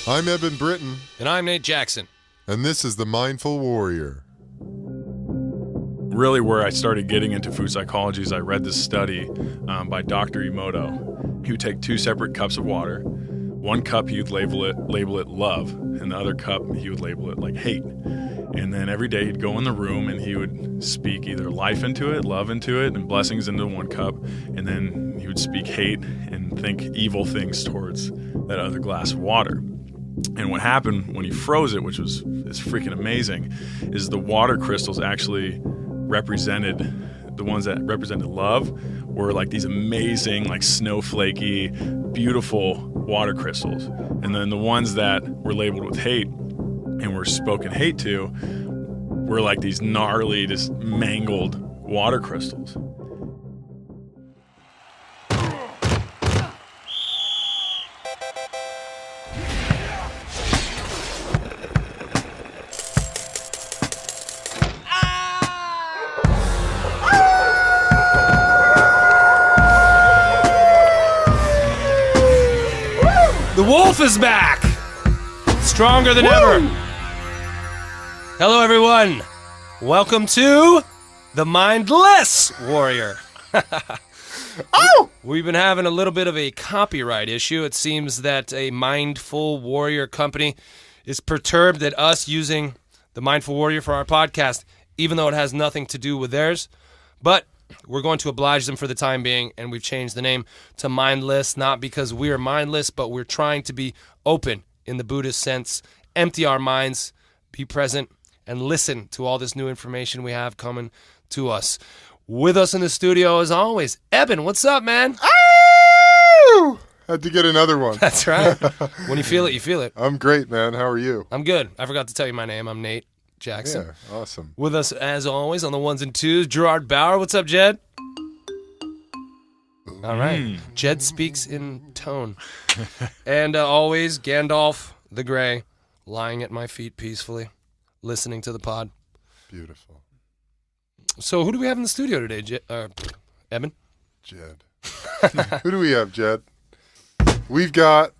I'm Eben Britton. And I'm Nate Jackson. And this is The Mindful Warrior. Really where I started getting into food psychology is I read this study by Dr. Emoto. He would take two separate cups of water. One cup he would label it love, and the other cup he would label it like hate. And then every day he'd go in the room and he would speak either life into it, love into it, and blessings into one cup. And then he would speak hate and think evil things towards that other glass of water. And what happened when he froze it, which is freaking amazing, is the water crystals actually represented, the ones that represented love were like these amazing, like snowflakey, beautiful water crystals. And then the ones that were labeled with hate and were spoken hate to were like these gnarly, just mangled water crystals. The wolf is back! Stronger than ever! Hello, everyone! Welcome to The Mindless Warrior. Oh! We've been having a little bit of a copyright issue. It seems that a Mindful Warrior company is perturbed at us using The Mindful Warrior for our podcast, even though it has nothing to do with theirs. But we're going to oblige them for the time being, and we've changed the name to Mindless, not because we're mindless, but we're trying to be open in the Buddhist sense, empty our minds, be present, and listen to all this new information we have coming to us. With us in the studio, as always, Eben, what's up, man? Oh! Had to get another one. That's right. When you feel it, you feel it. I'm great, man. How are you? I'm good. I forgot to tell you my name. I'm Nate Jackson. Yeah, awesome. With us, as always, on the ones and twos, Gerard Bauer. What's up, Jed? All right. Jed speaks in tone. And always, Gandalf the Grey, lying at my feet peacefully, listening to the pod. Beautiful. So who do we have in the studio today, Eben? Jed. Who do we have, Jed? We've got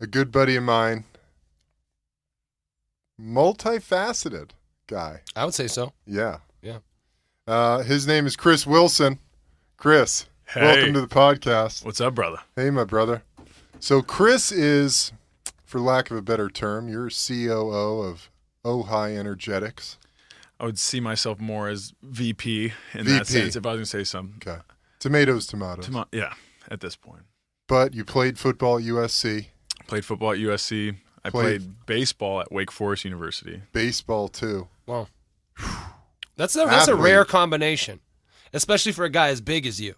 a good buddy of mine, multifaceted guy. I would say so. Yeah. Yeah. His name is Chris Willson. Chris, Hey. welcome to the podcast. What's up, brother? Hey, my brother. So Chris is, for lack of a better term, you're COO of High Energetics. I would see myself more as VP in VP. that sense, if I was going to say something. Okay. Tomatoes. Yeah, at this point. But you played football at USC. Played football at USC. I played baseball at Wake Forest University. Baseball, too. Wow. That's a rare combination, especially for a guy as big as you.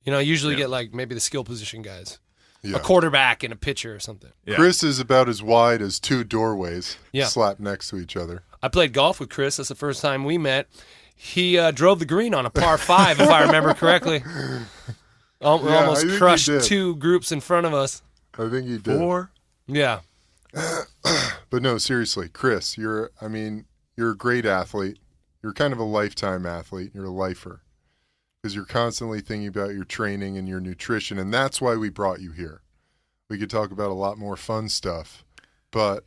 You know, usually get like maybe the skill position guys. Yeah. A quarterback and a pitcher or something. Yeah. Chris is about as wide as two doorways Yeah. slapped next to each other. I played golf with Chris. That's the first time we met. He drove the green on a par 5, if I remember correctly. We almost crushed two groups in front of us. I think you did. 4. Yeah. But no, seriously, Chris, you're a great athlete. You're kind of a lifetime athlete. You're a lifer. Because you're constantly thinking about your training and your nutrition, and that's why we brought you here. We could talk about a lot more fun stuff, but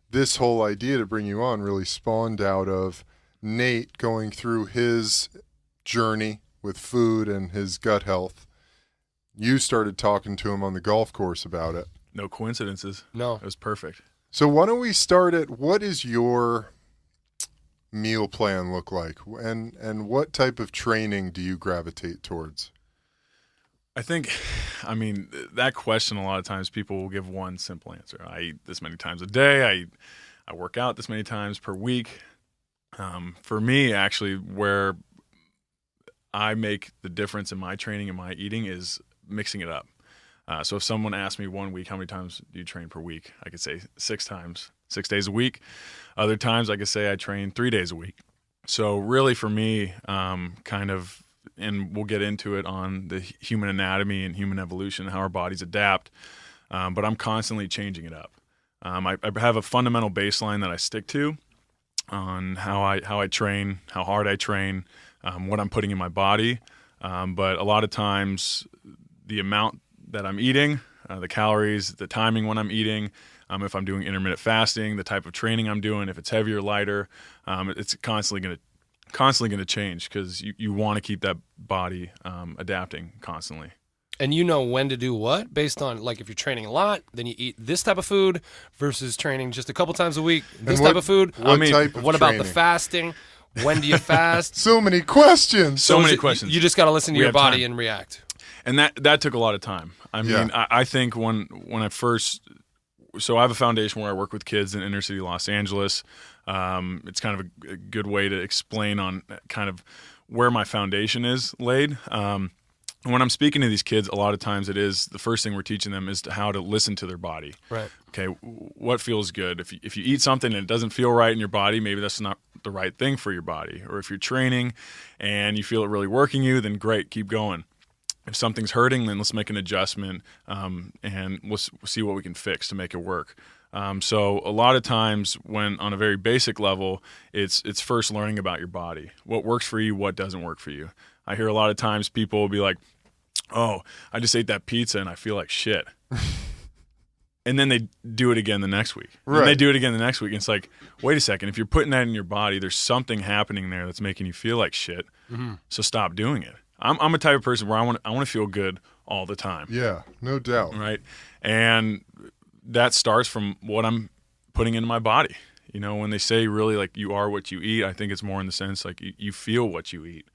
this whole idea to bring you on really spawned out of Nate going through his journey with food and his gut health. You started talking to him on the golf course about it. No coincidences. No. It was perfect. So why don't we start at, what is your meal plan look like, and what type of training do you gravitate towards? I think, that question, a lot of times people will give one simple answer. I eat this many times a day. I work out this many times per week. For me, actually, where I make the difference in my training and my eating is mixing it up. So if someone asked me one week, how many times do you train per week? I could say 6 times, 6 days a week. Other times I could say I train 3 days a week. So really for me, and we'll get into it on the human anatomy and human evolution, how our bodies adapt. But I'm constantly changing it up. I have a fundamental baseline that I stick to on how I train, how hard I train, what I'm putting in my body. But a lot of times the amount that I'm eating the calories, the timing when I'm eating, if I'm doing intermittent fasting, the type of training I'm doing, if it's heavier, lighter. It's constantly going to change because you want to keep that body adapting constantly. And you know when to do what based on, like, if you're training a lot, then you eat this type of food versus training just a couple times a week, this type of food. What about the fasting? When do you fast? So many questions. So many questions. You just got to listen to your body and react. And that took a lot of time. I mean, I think when I first, so I have a foundation where I work with kids in inner city Los Angeles. It's kind of a good way to explain on kind of where my foundation is laid. When I'm speaking to these kids, a lot of times it is the first thing we're teaching them is how to listen to their body. Right. Okay, what feels good? If you eat something and it doesn't feel right in your body, maybe that's not the right thing for your body. Or if you're training and you feel it really working you, then great, keep going. If something's hurting, then let's make an adjustment and we'll see what we can fix to make it work. So a lot of times when on a very basic level, it's first learning about your body. What works for you, what doesn't work for you. I hear a lot of times people will be like, oh, I just ate that pizza and I feel like shit. And then they do it again the next week. Right. And they do it again the next week. And it's like, wait a second. If you're putting that in your body, there's something happening there that's making you feel like shit. Mm-hmm. So stop doing it. I'm a type of person where I want to feel good all the time. Yeah, no doubt. Right? And that starts from what I'm putting into my body. You know, when they say really like you are what you eat, I think it's more in the sense like you feel what you eat.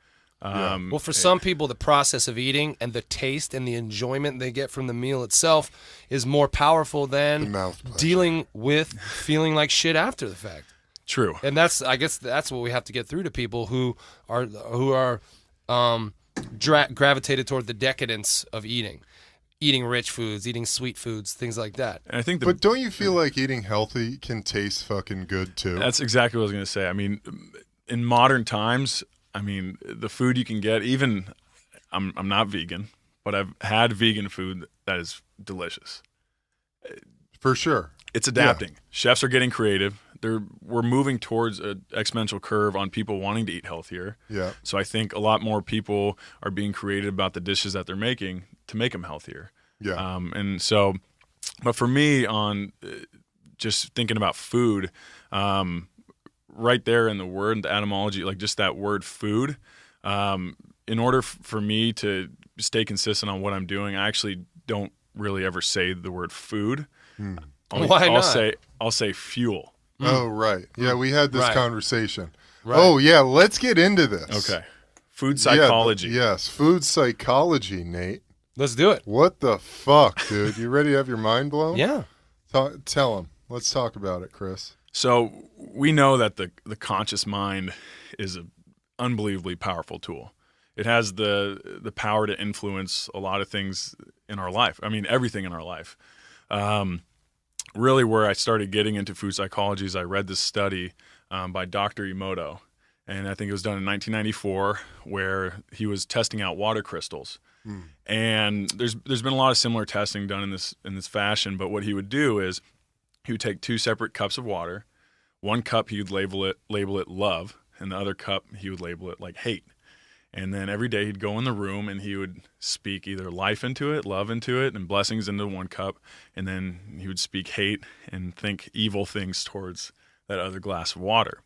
Well, for some people, the process of eating and the taste and the enjoyment they get from the meal itself is more powerful than dealing with feeling like shit after the fact. True. And I guess that's what we have to get through to people who are gravitated toward the decadence of eating rich foods, eating sweet foods, things like that. And I think but don't you feel like eating healthy can taste fucking good too? That's exactly what I was going to say. I mean, in modern times, I mean, the food you can get, even I'm not vegan, but I've had vegan food that is delicious. For sure. It's adapting. Yeah. Chefs are getting creative. We're moving towards an exponential curve on people wanting to eat healthier. Yeah. So I think a lot more people are being creative about the dishes that they're making to make them healthier. Yeah. And so, but for me, on just thinking about food, right there in the word, the etymology, like just that word food, in order for me to stay consistent on what I'm doing, I actually don't really ever say the word food. Why not? I'll say fuel. Oh, right. Yeah, we had this conversation. Right. Oh, yeah, let's get into this. Okay. Food psychology. Yes, food psychology, Nate. Let's do it. What the fuck, dude? You ready to have your mind blown? Yeah. Tell him. Let's talk about it, Chris. So we know that the conscious mind is an unbelievably powerful tool. It has the power to influence a lot of things in our life. I mean, everything in our life. Really where I started getting into food psychology is I read this study by Dr. Emoto, and I think it was done in 1994 where he was testing out water crystals. And there's been a lot of similar testing done in this fashion, but what he would do is he would take two separate cups of water. One cup he would label it love, and the other cup he would label it like hate. And then every day he'd go in the room and he would speak either life into it, love into it, and blessings into one cup. And then he would speak hate and think evil things towards that other glass of water.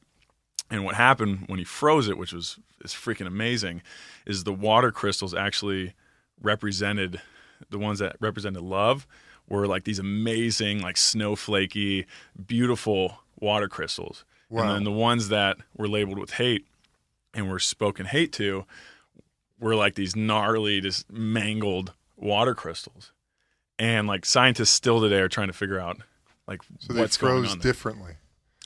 And what happened when he froze it, which is freaking amazing, is the water crystals actually represented, the ones that represented love were like these amazing, like snowflakey, beautiful water crystals. Wow. And then the ones that were labeled with hate and were spoken hate to were like these gnarly, just mangled water crystals. And like scientists still today are trying to figure out like what's going on. So they froze differently.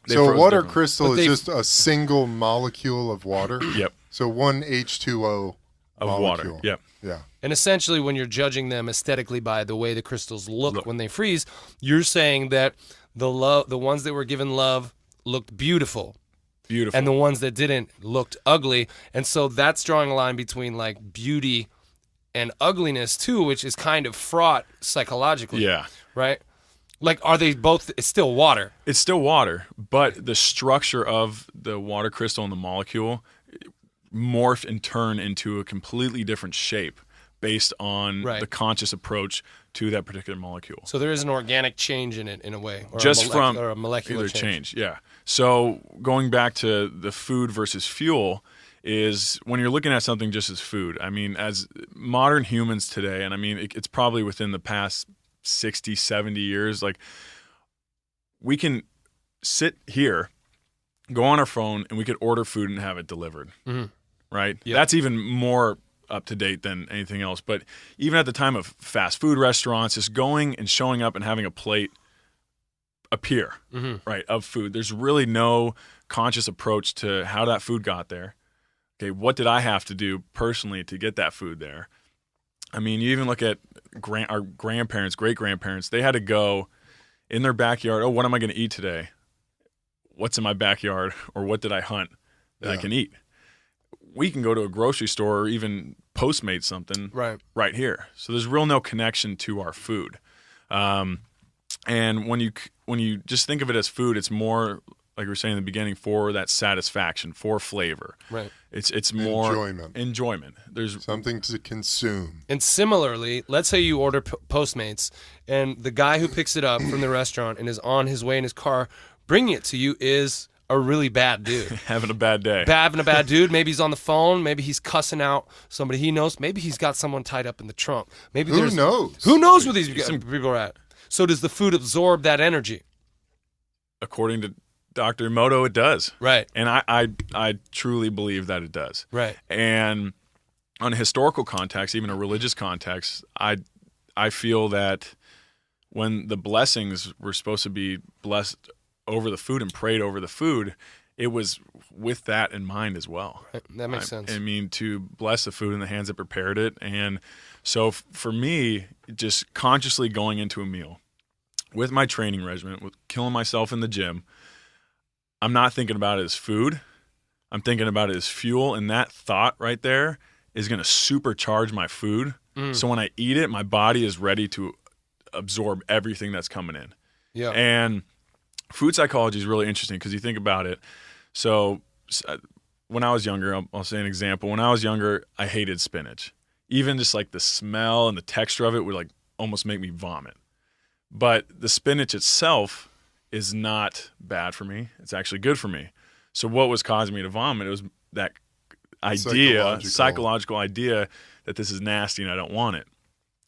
So a water crystal is just a single molecule of water? Yep. So one H2O of molecule. Water. Yep. Yeah. And essentially when you're judging them aesthetically by the way the crystals look when they freeze, you're saying that the ones that were given love looked beautiful. Beautiful. And the ones that didn't looked ugly. And so that's drawing a line between like beauty and ugliness too, which is kind of fraught psychologically. Yeah. Right? Like, are they both, it's still water. It's still water, but the structure of the water crystal and the molecule morph and turn into a completely different shape based on Right. the conscious approach to that particular molecule. So there is an organic change in it in a way, or Just or a molecular either change. Yeah. So going back to the food versus fuel is when you're looking at something just as food. I mean, as modern humans today, and I mean, it's probably within the past 60, 70 years, like we can sit here, go on our phone, and we could order food and have it delivered. Mm-hmm. Right? Yep. That's even more up to date than anything else. But even at the time of fast food restaurants, just going and showing up and having a plate appear, right, of food. There's really no conscious approach to how that food got there. Okay, what did I have to do personally to get that food there? I mean, you even look at our grandparents, great-grandparents, they had to go in their backyard, oh, what am I going to eat today? What's in my backyard? Or what did I hunt that I can eat? We can go to a grocery store or even Postmate something right here. So there's real no connection to our food. And when you just think of it as food, it's more, like we were saying in the beginning, for that satisfaction, for flavor. Right. It's more enjoyment. There's something to consume. And similarly, let's say you order Postmates, and the guy who picks it up from the restaurant and is on his way in his car bringing it to you is a really bad dude. Having a bad day. Having a bad dude. Maybe he's on the phone. Maybe he's cussing out somebody he knows. Maybe he's got someone tied up in the trunk. Maybe Who knows? Who knows where these people are at? So does the food absorb that energy? According to Dr. Emoto, it does. Right. And I truly believe that it does. Right. And on a historical context, even a religious context, I feel that when the blessings were supposed to be blessed over the food and prayed over the food, it was with that in mind as well. Right. That makes sense. I mean, to bless the food in the hands that prepared it. And so for me, just consciously going into a meal with my training regimen, with killing myself in the gym, I'm not thinking about it as food. I'm thinking about it as fuel. And that thought right there is going to supercharge my food. So when I eat it, my body is ready to absorb everything that's coming in. Yeah. And food psychology is really interesting because you think about it. So when I was younger, I'll say an example. When I was younger, I hated spinach. Even just like the smell and the texture of it would like almost make me vomit. But the spinach itself is not bad for me. It's actually good for me. So what was causing me to vomit? It was that psychological idea that this is nasty and I don't want it.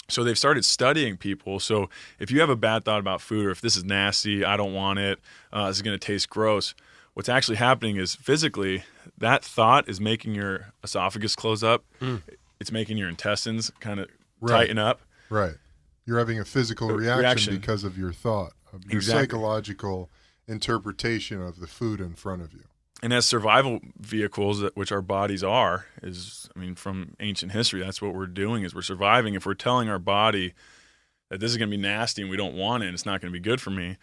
So they've started studying people. So if you have a bad thought about food, or if this is nasty, I don't want it, this is going to taste gross, what's actually happening is physically that thought is making your esophagus close up. It's making your intestines kind of tighten up. Right. You're having a physical reaction because of your thought, of your psychological interpretation of the food in front of you. And as survival vehicles, which our bodies are, from ancient history, that's what we're doing is we're surviving. If we're telling our body that this is going to be nasty and we don't want it and it's not going to be good for me,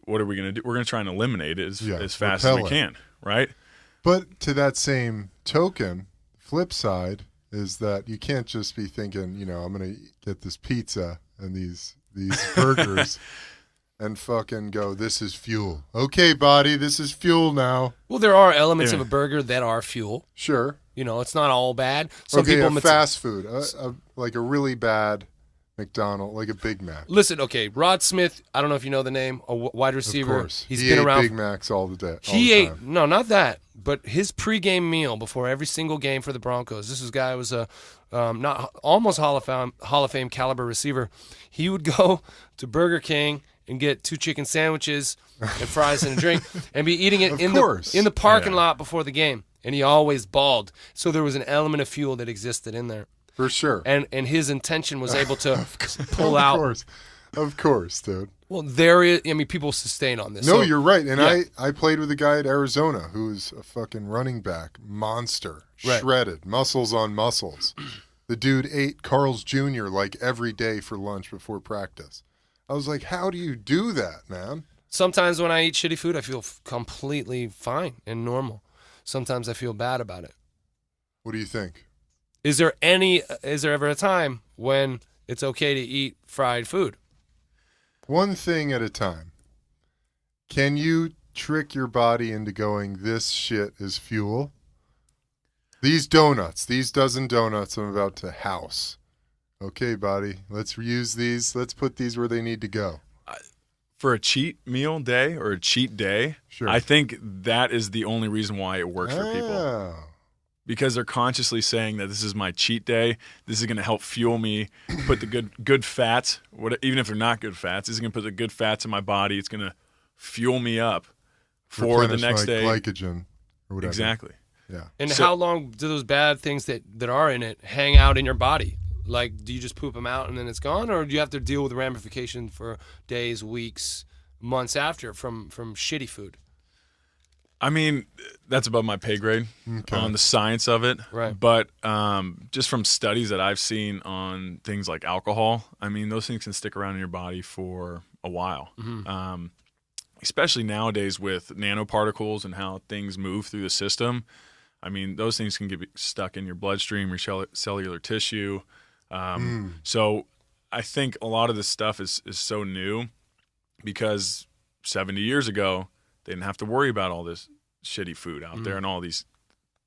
what are we going to do? We're going to try and eliminate it as fast as we can, right? But to that same token, flip side is that you can't just be thinking, I'm going to get this pizza and these burgers and fucking go, this is fuel. Okay, body, this is fuel now. Well, there are elements of a burger that are fuel. Sure. It's not all bad. Fast food, like a really bad McDonald's, like a Big Mac. Listen, okay, Rod Smith, I don't know if you know the name, a wide receiver. Of course. He's he been ate around. Big Macs all the day. He ate, no, not that, but his pregame meal before every single game for the Broncos. This guy was a almost Hall of Fame caliber receiver. He would go to Burger King and get 2 chicken sandwiches and fries and a drink and be eating it in the parking lot before the game. And he always balled. So there was an element of fuel that existed in there. For sure. And his intention was able to pull out. Of course, dude. Well, there is, people sustain on this. No, you're right. And I played with a guy at Arizona who's a fucking running back, monster, shredded, muscles on muscles. The dude ate Carl's Jr. like every day for lunch before practice. I was like, how do you do that, man? Sometimes when I eat shitty food, I feel completely fine and normal. Sometimes I feel bad about it. What do you think? Is there ever a time when it's okay to eat fried food? One thing at a time. Can you trick your body into going, this shit is fuel? These donuts, these dozen donuts I'm about to house, Okay, body, let's reuse these. Let's put these where they need to go. For a cheat meal day or a cheat day, Sure. I think that is the only reason why it works for people. Oh. Because they're consciously saying that this is my cheat day. This is going to help fuel me, put the good fats, even if they're not good fats, this is going to put the good fats in my body. It's going to fuel me up for the Replenish next my day. glycogen or whatever. Exactly. Yeah. And how long do those bad things that are in it hang out in your body? Like, do you just poop them out and then it's gone, or do you have to deal with the ramification for days, weeks, months after from shitty food? I mean, that's above my pay grade on the science of it. Right. But just from studies that I've seen on things like alcohol, I mean, those things can stick around in your body for a while. Mm-hmm. Especially nowadays with nanoparticles and how things move through the system. I mean, those things can get stuck in your bloodstream, your cellular tissue. So I think a lot of this stuff is so new because 70 years ago, they didn't have to worry about all this shitty food out there and all these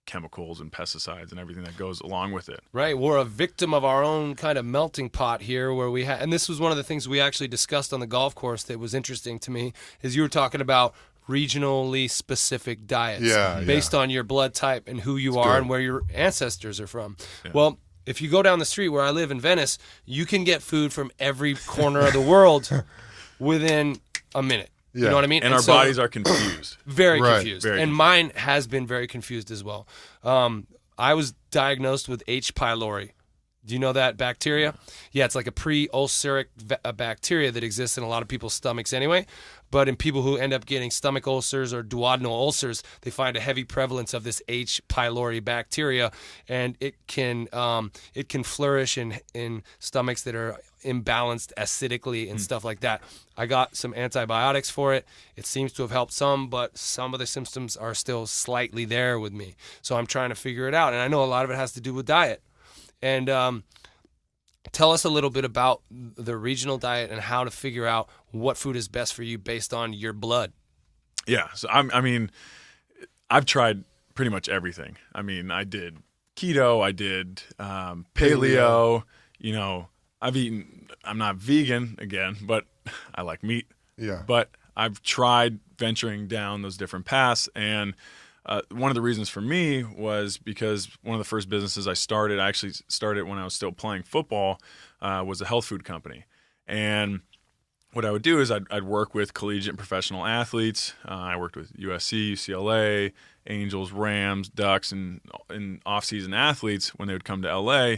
chemicals and pesticides and everything that goes along with it. Right. We're a victim of our own kind of melting pot here where we and this was one of the things we actually discussed on the golf course that was interesting to me is you were talking about regionally specific diets based on your blood type and who you are and where your ancestors are from. Yeah. Well, if you go down the street where I live in Venice, you can get food from every corner of the world within a minute. You know what I mean? And our bodies are confused. Very confused. Very and mine has been very confused as well. I was diagnosed with H. pylori. Do you know that bacteria? Yeah, it's like a pre-ulceric bacteria that exists in a lot of people's stomachs anyway. But in people who end up getting stomach ulcers or duodenal ulcers, they find a heavy prevalence of this H. pylori bacteria, and it can flourish in stomachs that are imbalanced acidically and stuff like that. I got some antibiotics for it. It seems to have helped some, but some of the symptoms are still slightly there with me. So I'm trying to figure it out, and I know a lot of it has to do with diet. And tell us a little bit about the regional diet and how to figure out what food is best for you based on your blood. Yeah. So, I mean, I've tried pretty much everything. I mean, I did keto. I did paleo. You know, I'm not vegan again, but I like meat. Yeah. But I've tried venturing down those different paths. And one of the reasons for me was because one of the first businesses I actually started when I was still playing football, was a health food company. And what I would do is I'd work with collegiate and professional athletes. I worked with USC, UCLA, Angels, Rams, Ducks, and off-season athletes when they would come to LA,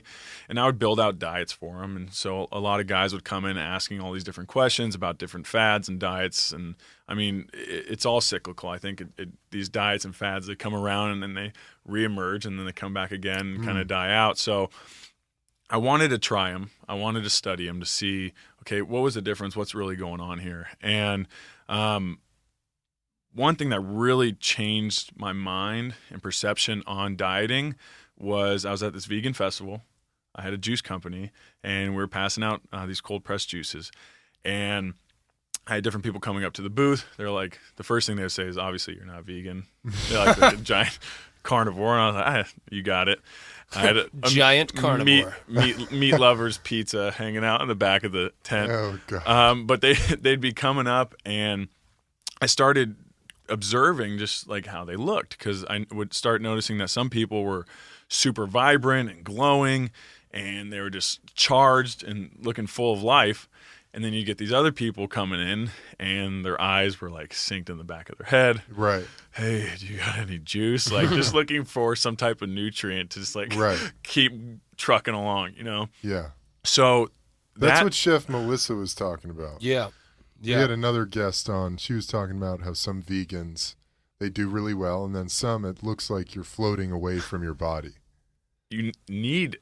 and I would build out diets for them. And so a lot of guys would come in asking all these different questions about different fads and diets. And I mean, it's all cyclical. I think these diets and fads, they come around and then they reemerge and then they come back again and kind of die out. So I wanted to try them. I wanted to study them to see, okay, what was the difference? What's really going on here? And one thing that really changed my mind and perception on dieting was I was at this vegan festival. I had a juice company, and we were passing out these cold-pressed juices. And I had different people coming up to the booth. They're like, the first thing they would say is, obviously, you're not vegan. They're like a giant carnivore. And I was like, you got it. I had a giant carnivore meat lovers pizza hanging out in the back of the tent. Oh, God. But they'd be coming up, and I started observing just like how they looked, because I would start noticing that some people were super vibrant and glowing, and they were just charged and looking full of life. And then you get these other people coming in, and their eyes were like synced in the back of their head. Right. Hey, do you got any juice? Like just looking for some type of nutrient to just like keep trucking along, you know? Yeah. So that's what Chef Melissa was talking about. Yeah. Yeah. We had another guest on. She was talking about how some vegans, they do really well, and then some, it looks like you're floating away from your body. You need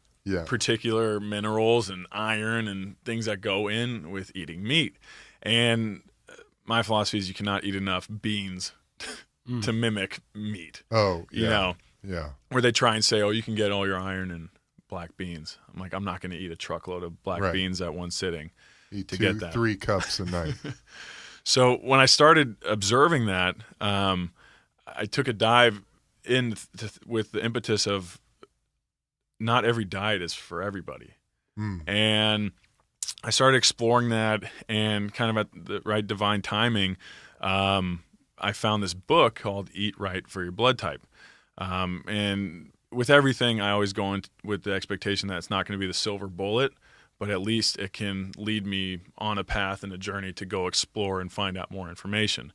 particular minerals and iron and things that go in with eating meat. And my philosophy is you cannot eat enough beans to mimic meat. Oh, yeah. You know? Yeah. Where they try and say, oh, you can get all your iron in black beans. I'm like, I'm not going to eat a truckload of black beans at one sitting. Eat to get that. 3 cups a night. So when I started observing that, I took a dive in with the impetus of not every diet is for everybody. And I started exploring that, and kind of at the right divine timing, I found this book called Eat Right for Your Blood Type. And with everything, I always go in with the expectation that it's not going to be the silver bullet, but at least it can lead me on a path and a journey to go explore and find out more information.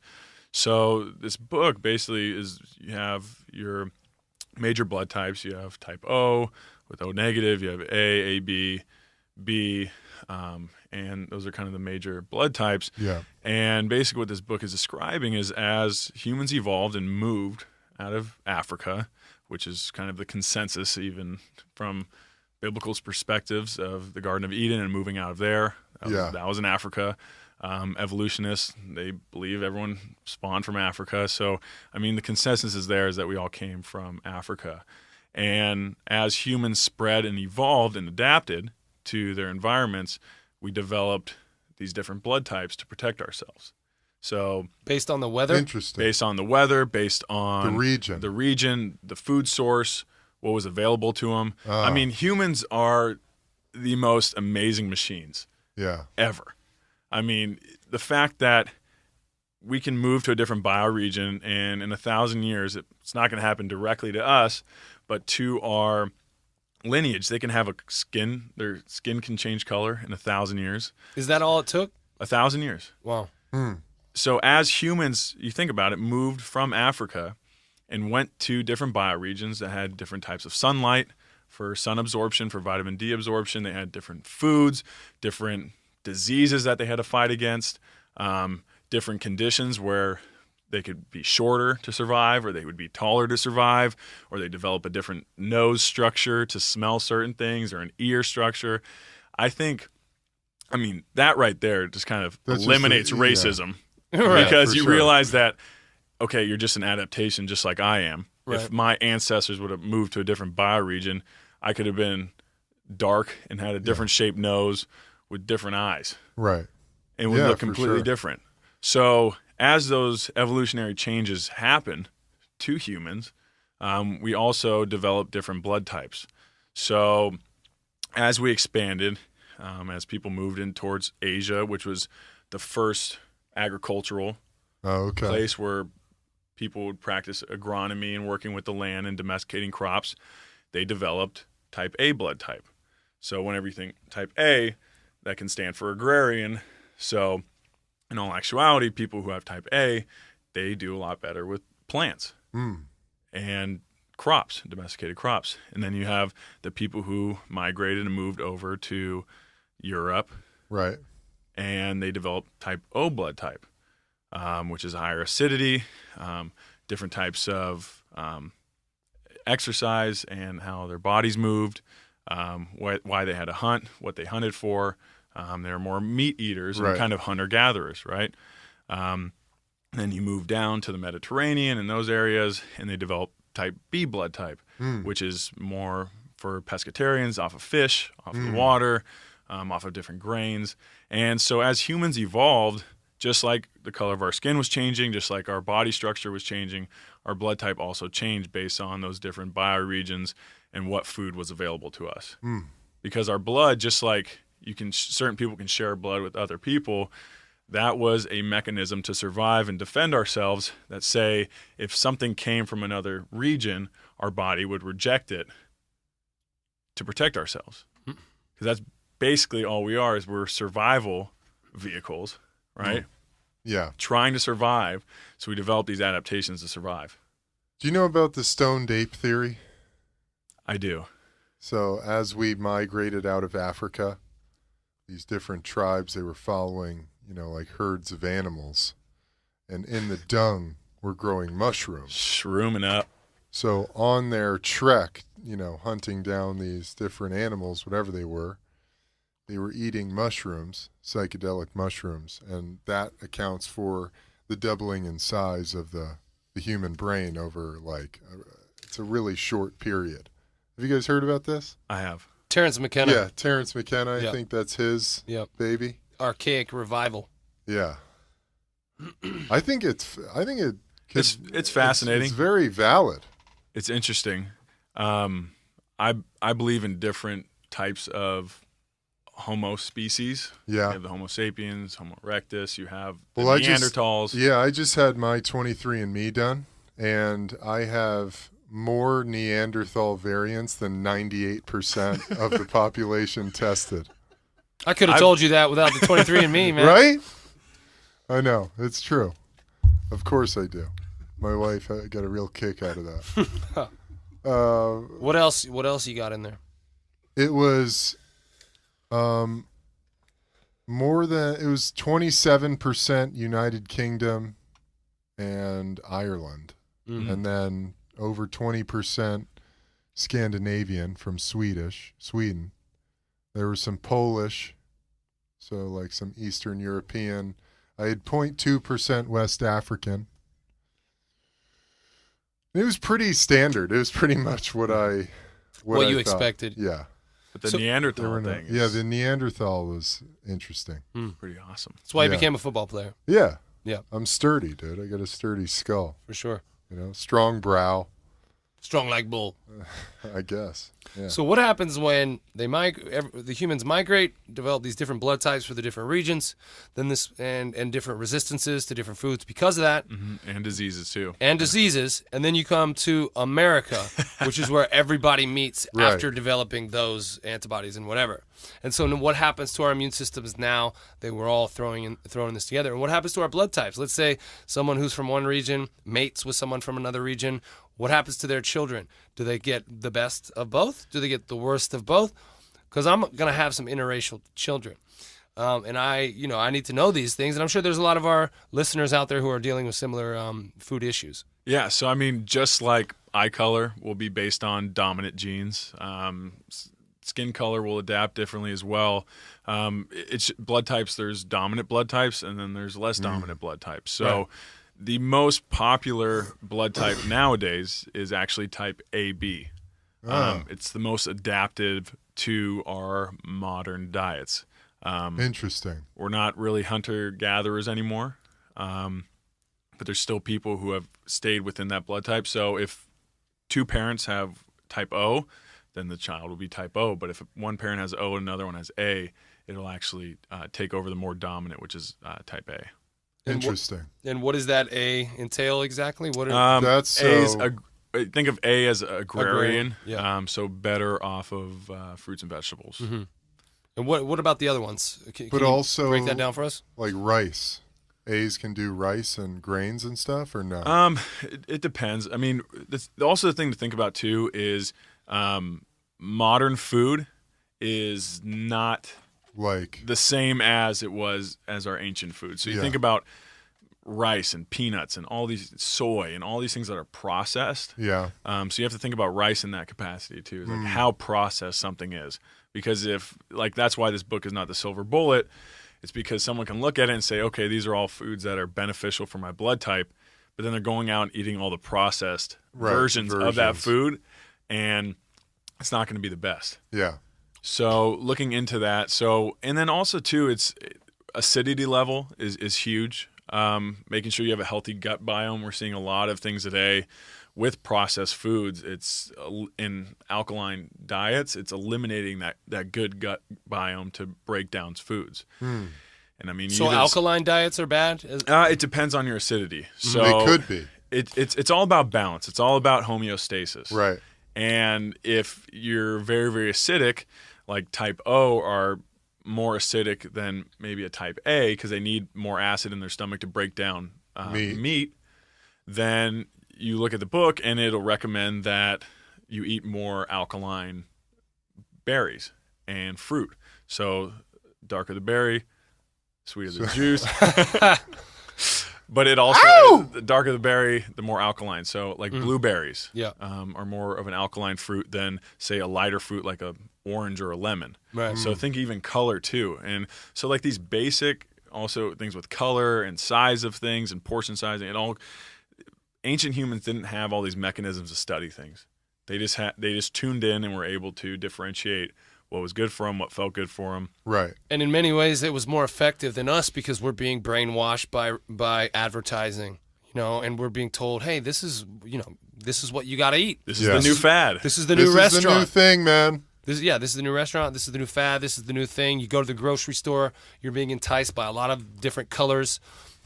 So this book basically is, you have your major blood types. You have type O with O negative. You have A, B, B, and those are kind of the major blood types. Yeah. And basically what this book is describing is, as humans evolved and moved out of Africa, which is kind of the consensus even from biblical perspectives of the Garden of Eden and moving out of there. That was in Africa. Evolutionists, they believe everyone spawned from Africa. So, I mean, the consensus is that we all came from Africa. And as humans spread and evolved and adapted to their environments, we developed these different blood types to protect ourselves. So based on the weather? Interesting. Based on the weather, based on the region, the food source, what was available to them. I mean, humans are the most amazing machines ever. I mean, the fact that we can move to a different bioregion, and in 1,000 years, it's not going to happen directly to us, but to our lineage, they can have their skin can change color in 1,000 years. Is that all it took? 1,000 years. Wow. So as humans, you think about it, moved from Africa and went to different bioregions that had different types of sunlight for sun absorption, for vitamin D absorption. They had different foods, different diseases that they had to fight against, different conditions where they could be shorter to survive, or they would be taller to survive, or they develop a different nose structure to smell certain things, or an ear structure. I mean, that right there just kind of eliminates racism. Because you realize that, okay, you're just an adaptation just like I am. Right. If my ancestors would have moved to a different bioregion, I could have been dark and had a different shaped nose with different eyes. Right. And would look completely different. So as those evolutionary changes happen to humans, we also developed different blood types. So as we expanded, as people moved in towards Asia, which was the first agricultural place where people would practice agronomy and working with the land and domesticating crops, they developed type A blood type. So whenever you think type A, that can stand for agrarian. So in all actuality, people who have type A, they do a lot better with plants and crops, domesticated crops. And then you have the people who migrated and moved over to Europe. Right. And they developed type O blood type, which is higher acidity, different types of exercise and how their bodies moved, why they had to hunt, what they hunted for. They're more meat eaters and kind of hunter-gatherers, right? Then you move down to the Mediterranean and those areas, and they develop type B blood type, which is more for pescatarians, off of fish, off of the water, off of different grains. And so as humans evolved, just like the color of our skin was changing, just like our body structure was changing, our blood type also changed based on those different bioregions and what food was available to us. Because our blood, just like certain people can share blood with other people, that was a mechanism to survive and defend ourselves, that say if something came from another region, our body would reject it to protect ourselves. Because that's basically all we are, is we're survival vehicles, right? Yeah. Trying to survive. So we develop these adaptations to survive. Do you know about the stoned ape theory? I do. So as we migrated out of Africa, these different tribes, they were following, like herds of animals. And in the dung were growing mushrooms. Shrooming up. So on their trek, hunting down these different animals, whatever they were eating mushrooms, psychedelic mushrooms, and that accounts for the doubling in size of the human brain over it's a really short period. Have you guys heard about this? I have. Terrence McKenna. Yeah, Terrence McKenna. I think that's his baby. Archaic revival. Yeah. I think it's fascinating. It's very valid. It's interesting. I believe in different types of Homo species. Yeah. You have the Homo sapiens, Homo erectus. You have the Well, Neanderthals. I just had my 23andMe done, and I have more Neanderthal variants than 98% of the population tested. I could have told you that without the 23andMe, man. Right? I know. It's true. Of course I do. My wife got a real kick out of that. What else you got in there? It was more than, it was 27% United Kingdom and Ireland. Mm-hmm. And then over 20% Scandinavian from Sweden. There was some Polish, so like some Eastern European. I had 0.2% West African. It was pretty standard. It was pretty much what I What you thought. expected. Yeah. But the Neanderthal thing is Yeah, the Neanderthal was interesting. pretty awesome. That's why you Yeah. became a football player, Yeah. Yeah. I'm sturdy, dude. I got a sturdy skull. for sure. Strong brow, Strong like bull. I guess. Yeah. So what happens when the humans migrate, develop these different blood types for the different regions, then and different resistances to different foods because of that, And diseases too. and diseases, and then you come to America, which is where everybody meets Right. after developing those antibodies and whatever. And so what happens to our immune systems now that we're all throwing this together? And what happens to our blood types? Let's say someone who's from one region mates with someone from another region. What happens to their children? Do they get the best of both? Do they get the worst of both? Because I'm going to have some interracial children. And I need to know these things. And I'm sure there's a lot of our listeners out there who are dealing with similar food issues. Yeah, so I mean, just like eye color will be based on dominant genes, skin color will adapt differently as well. It's blood types. There's dominant blood types, and then there's less dominant blood types. So Right. the most popular blood type nowadays is actually type AB. It's the most adaptive to our modern diets. Interesting. We're not really hunter-gatherers anymore, but there's still people who have stayed within that blood type. So if two parents have type O, then the child will be type O. But if one parent has O and another one has A, it'll actually take over the more dominant, which is type A. Interesting. And what does that A entail exactly? What? That's A is so- think of A as agrarian, yeah. so better off of fruits and vegetables. Mm-hmm. And what about the other ones? Can But you also break that down for us? like rice. A's can do rice and grains and stuff, or no? It depends. I mean, also the thing to think about too is modern food is not Like the same as it was as our ancient food. So you think about rice and peanuts and all these soy and all these things that are processed. yeah, So you have to think about rice in that capacity too, like how processed something is. Because that's why this book is not the silver bullet. It's because someone can look at it and say, okay, these are all foods that are beneficial for my blood type, but then they're going out and eating all the processed versions of that food, and it's not going to be the best. yeah. So looking into that. And then also too, it's acidity level is huge. Making sure you have a healthy gut biome. We're seeing a lot of things today with processed foods. It's in alkaline diets. It's eliminating that good gut biome to break down foods. And I mean, So alkaline diets are bad? it depends on your acidity. So They could be. It's all about balance. It's all about homeostasis. Right. And if you're very, very acidic, like type O are more acidic than maybe a type A because they need more acid in their stomach to break down meat, then you look at the book and it'll recommend that you eat more alkaline berries and fruit. So darker the berry, sweeter the juice. But it also, the darker the berry, the more alkaline. So like blueberries are more of an alkaline fruit than, say, a lighter fruit like a orange or a lemon. Right. So think even color too. And so like these basic also things with color and size of things and portion sizing and all. Ancient humans didn't have all these mechanisms to study things. They just tuned in and were able to differentiate what was good for them, what felt good for them. Right. And in many ways, it was more effective than us because we're being brainwashed by advertising, and we're being told, hey, this is what you got to eat. This is the new fad. This is the new This is restaurant. the new thing, man. This is the new restaurant. This is the new fad. This is the new thing. You go to the grocery store, you're being enticed by a lot of different colors,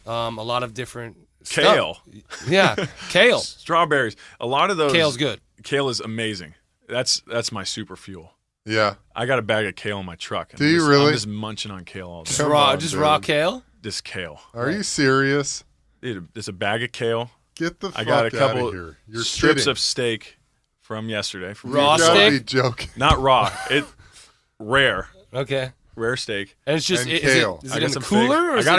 a lot of different Kale. stuff. Yeah, kale. Strawberries. A lot of those. Kale's good. Kale is amazing. That's my super fuel. Yeah. I got a bag of kale in my truck. Do you really? I'm just munching on kale all day. Just Come raw, on, just dude. raw kale. Just kale. Are you serious? Dude, it's a bag of kale. Get the fuck I got a couple out of here. You're strips kidding. of steak from yesterday. From Raw You gotta steak? be joking. Not raw. Rare Okay. steak. And it's just And is kale. it I in got the some cooler? figs. Or is it...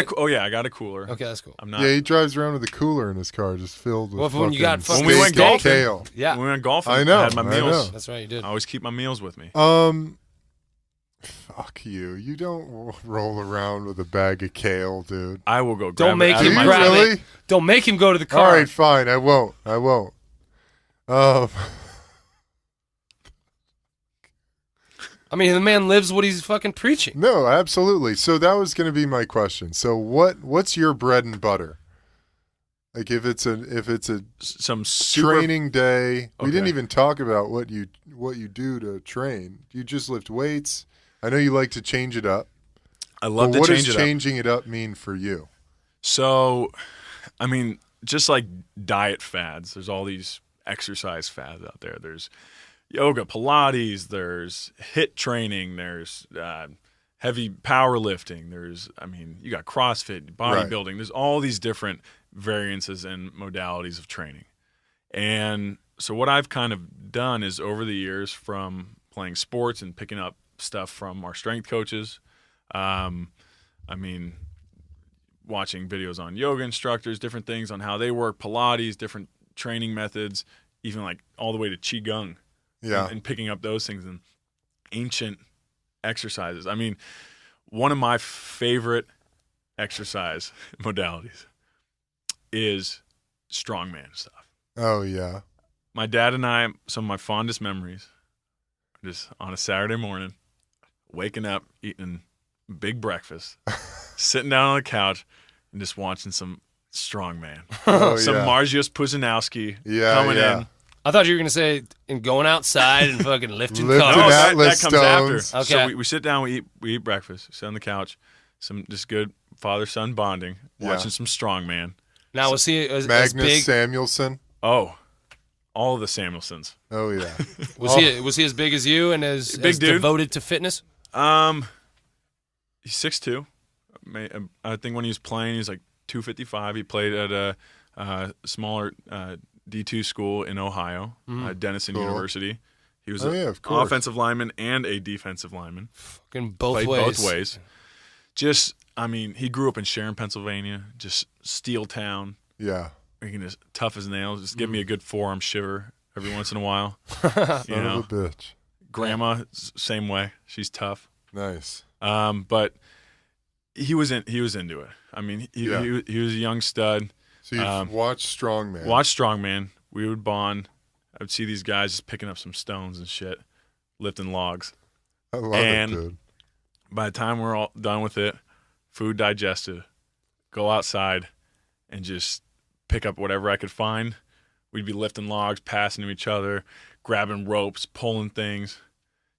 I got a cooler. Okay, that's cool. I'm not. Yeah, he drives around with a cooler in his car just filled with Well, when you got fucking fucking When we went steak and golfing- kale. Yeah, When we went golfing, I know, had my I meals. know. that's right. You did. I always keep my meals with me. Fuck you. You don't roll around with a bag of kale, dude. I will go grab Don't make it out Do of him you my grab really? it. Don't make him go to the All car. right, fine. I won't. I mean, the man lives what he's fucking preaching. No, absolutely. So that was going to be my question. So what's your bread and butter? Like if it's a Some super training day, we didn't Okay. even talk about what you do to train. Do you just lift weights? I know you like to change it up. I love But to what change does it up. changing it up mean for you? So, I mean, just like diet fads, there's all these exercise fads out there. There's yoga, Pilates, there's HIIT training, there's heavy powerlifting, you got CrossFit, bodybuilding. There's all these different variances and modalities of training. And so what I've kind of done is over the years from playing sports and picking up stuff from our strength coaches, watching videos on yoga instructors, different things on how they work, Pilates, different training methods, even like all the way to Qigong. Yeah. And picking up those things and ancient exercises. I mean, one of my favorite exercise modalities is strongman stuff. Oh yeah. My dad and I, some of my fondest memories, are just on a Saturday morning, waking up, eating big breakfast, sitting down on the couch, and just watching some strongman. Oh, Some yeah. Marzius Puzinowski Yeah, coming yeah. in. I thought you were gonna say and going outside and fucking lifting Lifting cars. No, that Atlas comes after. stones. So Okay. we sit down, we eat breakfast, sit on the couch, some just good father-son bonding, Yeah. watching some strongman. Now was he as Magnus big? Samuelson. Oh, all of the Samuelsons. Oh yeah. Was he as big as you and as Big dude. devoted to fitness? He's 6'2". I think when he was playing, he was like 255. He played at a smaller D2 school in Ohio, Denison Cool. University. He was Oh, an yeah, of course. offensive lineman and a defensive lineman. Fucking both Played ways. both ways. Just, he grew up in Sharon, Pennsylvania, just steel town. Yeah. Making as tough as nails. Just give me a good forearm shiver every once in a while. Son you know, of a bitch. grandma, same way. She's tough. Nice. But he was into it. I mean, he was a young stud. So you've watched Strongman. Watch strongman. We would bond. I would see these guys just picking up some stones and shit, lifting logs. I love and- it, dude. By the time we're all done with it, food digested, go outside and just pick up whatever I could find. We'd be lifting logs, passing to each other, grabbing ropes, pulling things.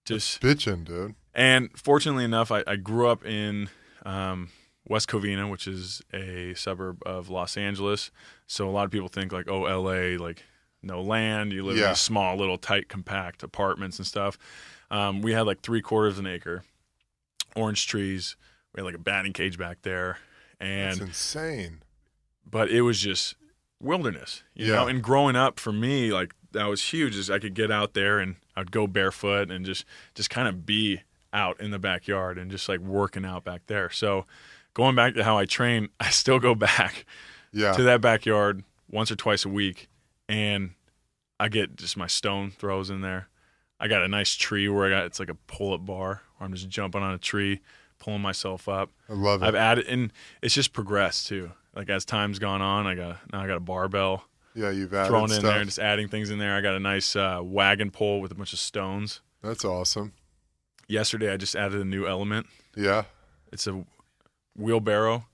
Just Bitching, dude. And fortunately enough, I grew up in West Covina, which is a suburb of Los Angeles. So a lot of people think like, oh, LA, like no land. You live in Yeah. these small, little, tight, compact apartments and stuff. We had like 3/4 an acre, orange trees. We had like a batting cage back there. That's And insane. but it was just wilderness, you Yeah. know. And growing up for me, like that was huge. Is I could get out there and I'd go barefoot and just kind of be out in the backyard and just like working out back there. So going back to how I train, I still go back Yeah. to that backyard once or twice a week, and I get just my stone throws in there. I got a nice tree where it's like a pull-up bar where I'm just jumping on a tree, pulling myself up. I love it. I've added, and it's just progressed too. Like as time's gone on, I got a barbell Yeah, you've added thrown in stuff. there, and just adding things in there. I got a nice wagon pole with a bunch of stones. That's awesome. Yesterday, I just added a new element. Yeah. It's a wheelbarrow.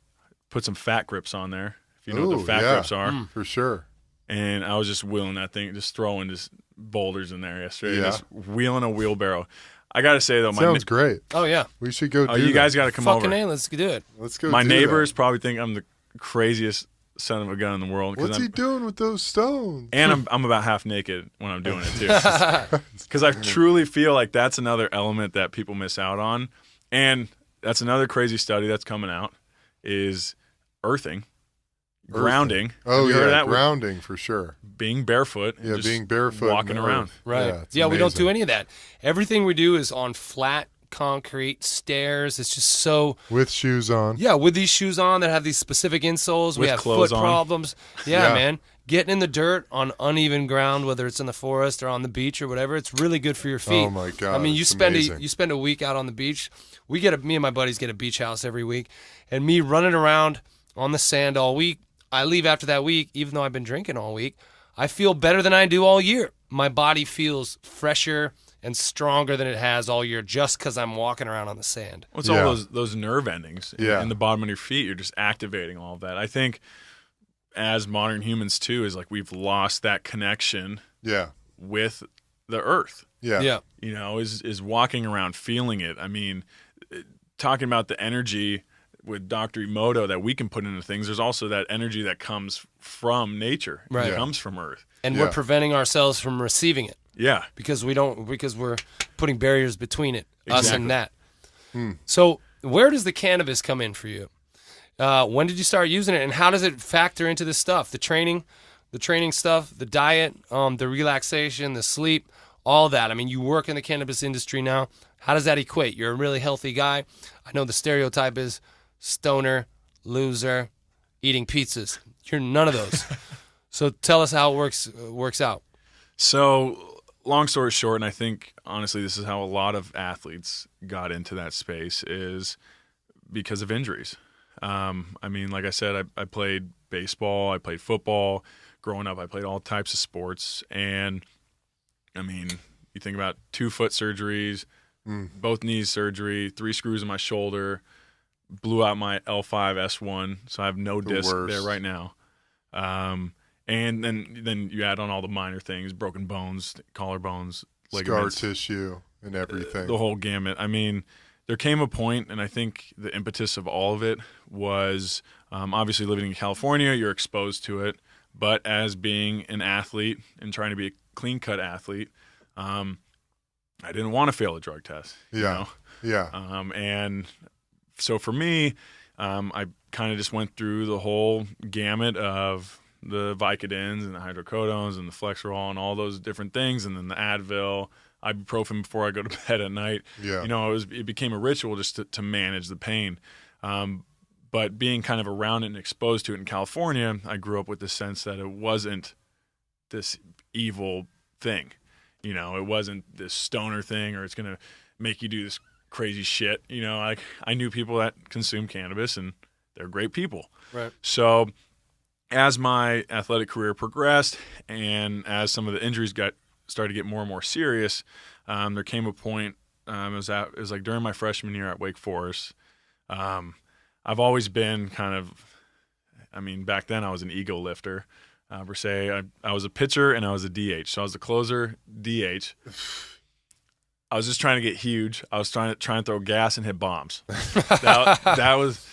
Put some fat grips on there, if you know what Ooh, the fat yeah. grips are. For sure. And I was just wheeling that thing, just throwing just boulders in there yesterday, Yeah. just wheeling a wheelbarrow. I got to say, though, Sounds great. Oh, yeah. We should go do you that. guys got to come Fucking over. A, let's do it. Let's go My do neighbors that. probably think I'm the craziest son of a gun in the world. What's he doing with those stones? And I'm about half naked when I'm doing it, too. Because I truly feel like that's another element that people miss out on. And that's another crazy study that's coming out is earthing. Grounding. Oh, Have you heard of that? grounding for sure. Being barefoot. And just being barefoot. in walking the around. earth. Right. it's Yeah, we don't amazing. do any of that. Everything we do is on flat concrete stairs. It's just so With shoes on. yeah. With these shoes on that have these specific insoles, we With have clothes foot on. problems. Yeah, Yeah. man. Getting in the dirt on uneven ground, whether it's in the forest or on the beach or whatever, it's really good for your feet. Oh, my God. I mean, you it's spend amazing. you spend a week out on the beach. Me and my buddies get a beach house every week, and me running around on the sand all week. I leave after that week, even though I've been drinking all week. I feel better than I do all year. My body feels fresher and stronger than it has all year just because I'm walking around on the sand. Well, it's Yeah. all those nerve endings Yeah. in the bottom of your feet. You're just activating all of that. I think as modern humans, too, is like we've lost that connection Yeah. with the earth. Yeah. Yeah. You know, is walking around feeling it. I mean, talking about the energy with Dr. Emoto that we can put into things, there's also that energy that comes from nature. Right. It Yeah. comes from earth. And Yeah. we're preventing ourselves from receiving it Yeah. because we're putting barriers between it, us Exactly. and that. So where does the cannabis come in for you? When did you start using it, and how does it factor into this stuff? The training stuff, the diet, the relaxation, the sleep, all that. I mean, you work in the cannabis industry now. How does that equate? You're a really healthy guy. I know the stereotype is stoner, loser, eating pizzas. You're none of those. So tell us how it works out. So, long story short, and I think honestly, this is how a lot of athletes got into that space is because of injuries. I mean, like I said, I played baseball, I played football. Growing up, I played all types of sports, and I mean, you think about 2 foot surgeries, both knees surgery, 3 screws in my shoulder, blew out my L5 S1, so I have no disc worst. there right now. And then you add on all the minor things, broken bones, collarbones, Scar ligaments, tissue and everything. the whole gamut. I mean, there came a point, and I think the impetus of all of it was obviously living in California, you're exposed to it. But as being an athlete and trying to be a clean-cut athlete, I didn't want to fail a drug test. You Yeah. know? Yeah. And so for me, I kind of just went through the whole gamut of the Vicodins and the hydrocodones and the Flexerol and all those different things, and then the Advil, ibuprofen before I go to bed at night. Yeah. You know, it became a ritual just to manage the pain. But being kind of around it and exposed to it in California, I grew up with the sense that it wasn't this evil thing. You know, it wasn't this stoner thing, or it's going to make you do this crazy shit. You know, I knew people that consume cannabis, and they're great people. Right. So as my athletic career progressed, and as some of the injuries started to get more and more serious, there came a point. It was like during my freshman year at Wake Forest. I've always been kind of, I mean, back then I was an ego lifter. Per se, I was a pitcher and I was a DH. So I was the closer, DH. I was just trying to get huge. I was trying to throw gas and hit bombs. that was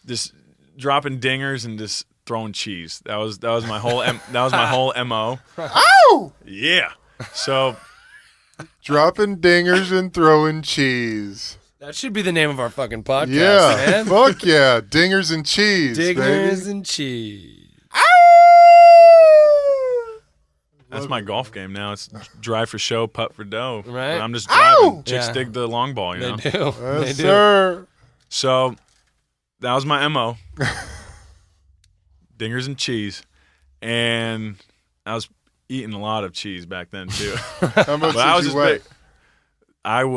just dropping dingers and just throwing cheese. That was my whole MO. Ow! Yeah. So Dropping dingers and throwing cheese. That should be the name of our fucking podcast, Yeah. man. Fuck yeah. Dingers and cheese, Diggers baby. and cheese. that's my golf game now. It's drive for show, putt for dough. Right. And I'm just driving. Ow! Chicks Yeah. dig the long ball, you know. They do. They Yes, do. sir. So that was my MO. Dingers and cheese. And I was eating a lot of cheese back then too. How much But I was did just you weigh? big. I'm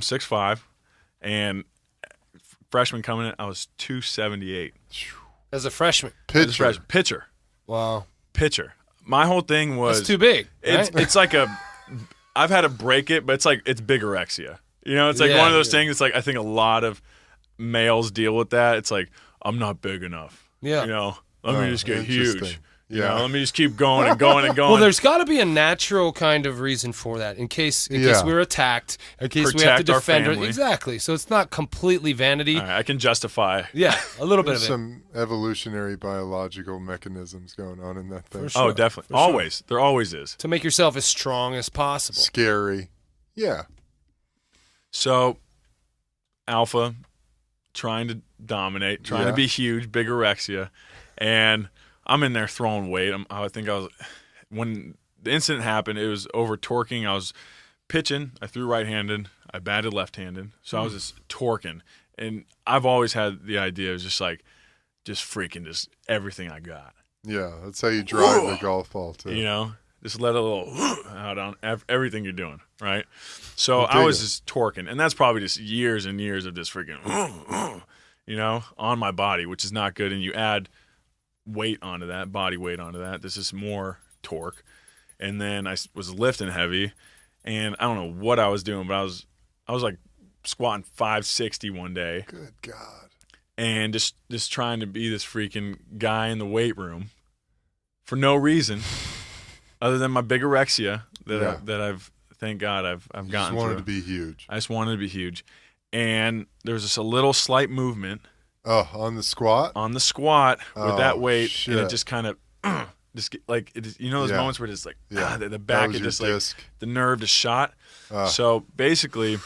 6'5", and freshman coming in, I was 278. As a freshman. As a Pitcher. freshman. Pitcher. Wow. My whole thing was That's too big. Right? It's like I've had to break it, but it's bigorexia. You know, it's like Yeah. one of those things. It's like I think a lot of males deal with that. It's like I'm not big enough. Yeah. You know, let me just get Interesting. huge. Yeah. Let me just keep going and going and going. Well, there's got to be a natural kind of reason for that in case we're attacked, in case we have to Protect our defend. family. Exactly. So it's not completely vanity. All right, I can justify. Yeah, a little bit There's of it. some evolutionary biological mechanisms going on in that thing. sure. Oh, definitely. Always. There always is. To make yourself as strong as possible. Scary. Yeah. So, alpha, trying to dominate, trying to be huge, bigorexia, and I'm in there throwing weight. When the incident happened, it was over torquing. I was pitching. I threw right-handed. I batted left-handed. So I was just torquing. And I've always had the idea of just freaking just everything I got. Yeah, that's how you drive the golf ball, too. Just let a little out on everything you're doing, right? So I'll I dig was it. just torquing. And that's probably just years and years of just freaking, on my body, which is not good. And you add weight onto that, body weight onto that. This is more torque. And then I was lifting heavy, and I don't know what I was doing, but I was like squatting 560 one day. Good God. And just trying to be this freaking guy in the weight room for no reason other than my bigorexia that I've, thank God, I've gotten You just wanted through. to be huge. I just wanted to be huge. And there was just a little slight movement Oh, on the squat? on the squat with that weight, shit. and it just kind of those Yeah. moments where it's like Yeah. the That back, was it your just like disc. the nerve just shot. Ah. So basically,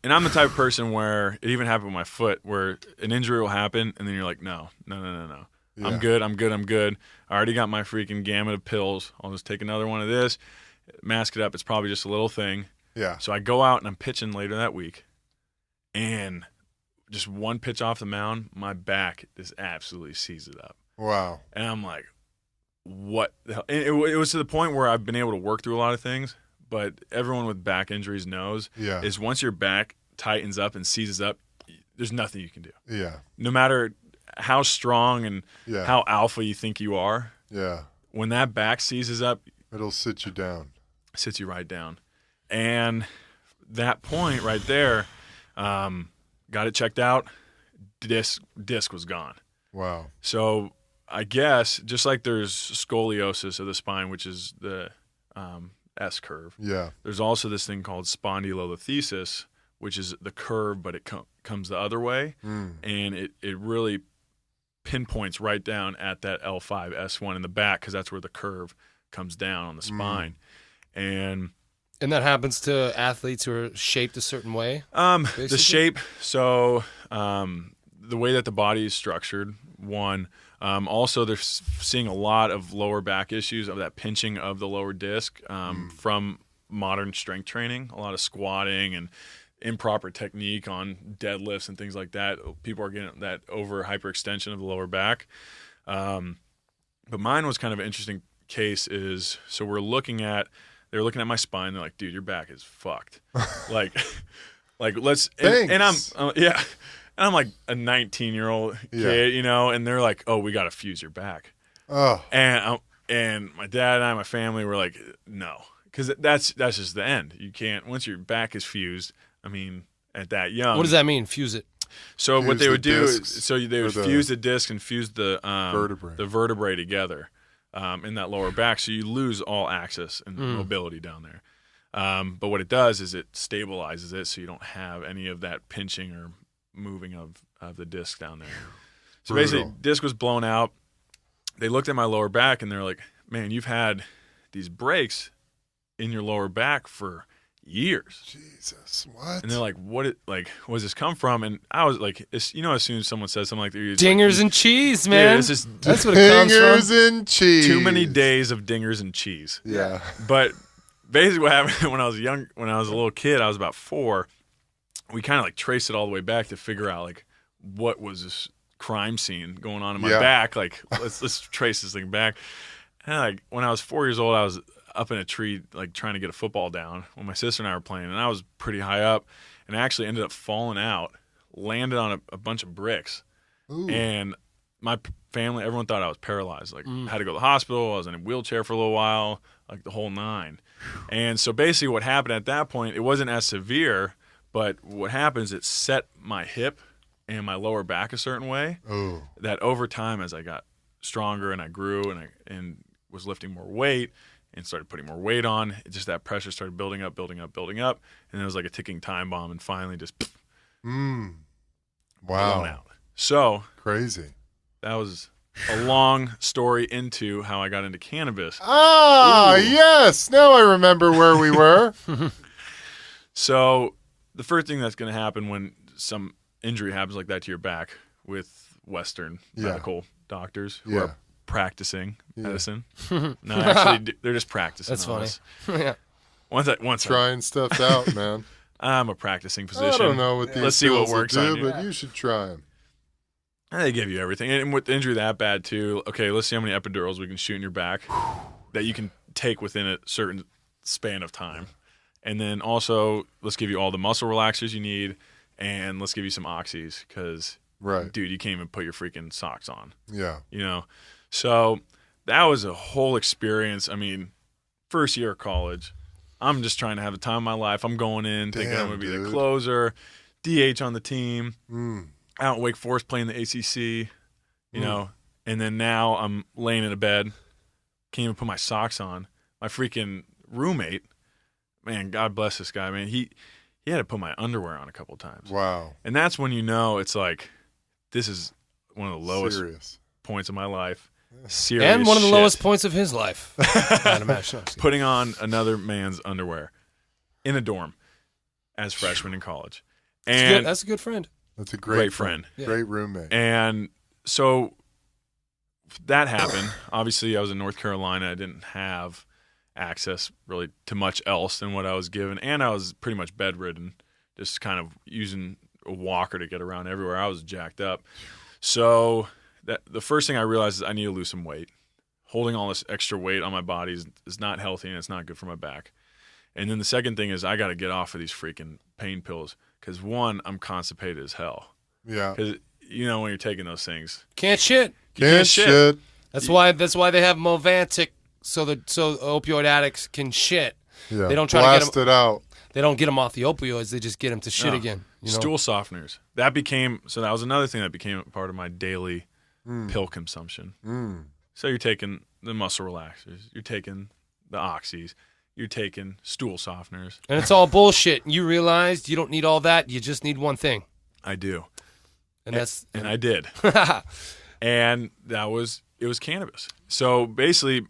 and I'm the type of person where it even happened with my foot, where an injury will happen, and then you're like, no. Yeah. I'm good. I already got my freaking gamut of pills. I'll just take another one of this, mask it up. It's probably just a little thing. Yeah. So I go out and I'm pitching later that week, and just one pitch off the mound, my back just absolutely seizes up. Wow. And I'm like, what the hell? And it was to the point where I've been able to work through a lot of things, but everyone with back injuries knows Yeah. is once your back tightens up and seizes up, there's nothing you can do. Yeah. No matter how strong and Yeah. how alpha you think you are, Yeah. when that back seizes up, It'll sit you down. it sits you right down. And that point right there, got it checked out, disc was gone. Wow. So I guess just like there's scoliosis of the spine, which is the S curve, Yeah. there's also this thing called spondylolisthesis, which is the curve, but it comes the other way. And it really pinpoints right down at that L5, S1 in the back, because that's where the curve comes down on the spine. And And that happens to athletes who are shaped a certain way? the Basically? shape, so the way that the body is structured, one. Also, they're seeing a lot of lower back issues of that pinching of the lower disc from modern strength training, a lot of squatting and improper technique on deadlifts and things like that. People are getting that over hyperextension of the lower back. But mine was kind of an interesting case so they were looking at my spine. They're like, dude, your back is fucked. like let's, and I'm, yeah. And I'm like a 19-year-old kid, and they're like, oh, we got to fuse your back. Oh. And my dad and I, my family were like, no, because that's just the end. You can't, once your back is fused, I mean, at that young. What does that mean, fuse it? So what Fuse they the would do discs is, they would fuse the disc and fuse the vertebrae together in that lower back. So you lose all access and mobility down there. But what it does is it stabilizes it, so you don't have any of that pinching or moving of the disc down there. So basically, disc was blown out. They looked at my lower back and they're like, man, you've had these breaks in your lower back for years. Jesus, what? And they're like, where does this come from? And I was like, as soon as someone says something like that, Dingers and cheese, man. Yeah, That's what it comes Fingers from. and cheese. too many days of dingers and cheese. Yeah. But basically what happened when I was young, when I was a little kid, I was about 4, we kind of like traced it all the way back to figure out like what was this crime scene going on in my back. Like let's trace this thing back. And like when I was 4 years old, I was up in a tree like trying to get a football down when my sister and I were playing, and I was pretty high up, and I actually ended up falling out, landed on a bunch of bricks. Ooh. And my family, everyone thought I was paralyzed. Like I had to go to the hospital. I was in a wheelchair for a little while, like the whole 9. And so basically what happened at that point, it wasn't as severe, but what happens, it set my hip and my lower back a certain way Oh. that over time, as I got stronger and I grew and was lifting more weight and started putting more weight on. Just that pressure started building up. And it was like a ticking time bomb and finally just Wow. blown out. So Crazy. that was a long story into how I got into cannabis. Ah, yes. Now I remember where we were. So the first thing that's going to happen when some injury happens like that to your back with Western medical doctors who are practicing medicine. No, actually, they're just practicing. That's funny. Yeah. Once Trying stuff out, man. I'm a practicing physician. I don't know what these Let's see what pills will works do, on you. but you should try them. They give you everything. And with the injury that bad, too, okay, let's see how many epidurals we can shoot in your back that you can take within a certain span of time. And then also, let's give you all the muscle relaxers you need, and let's give you some oxys because, dude, you can't even put your freaking socks on. Yeah. You know? So that was a whole experience. I mean, first year of college, I'm just trying to have the time of my life. I'm going in thinking I'm going to be the closer, DH on the team, out in Wake Forest playing the ACC, you know, and then now I'm laying in a bed, can't even put my socks on. My freaking roommate, man, God bless this guy, man. He had to put my underwear on a couple of times. Wow. And that's when you know it's like, this is one of the lowest points of my life. Serious and one of the shit. lowest points of his life. I'd imagine. Putting on another man's underwear in a dorm as freshmen in college. And that's a good friend. That's a great friend. Yeah. Great roommate. And so that happened. Obviously, I was in North Carolina. I didn't have access really to much else than what I was given. And I was pretty much bedridden, just kind of using a walker to get around everywhere. I was jacked up. So the first thing I realized is I need to lose some weight. Holding all this extra weight on my body is not healthy and it's not good for my back. And then the second thing is I got to get off of these freaking pain pills because, one, I'm constipated as hell. Yeah. Because, you know, when you're taking those things. Can't shit. Can't shit. That's why they have Movantic so opioid addicts can shit. Yeah. They don't try Blast to get them, it out. They don't get them off the opioids. They just get them to shit again. You know? Stool softeners. That was another thing that became a part of my daily pill consumption. So you're taking the muscle relaxers, you're taking the oxys, you're taking stool softeners. And it's all bullshit. You realized you don't need all that. You just need one thing. I do. And I did. And it was cannabis. So basically,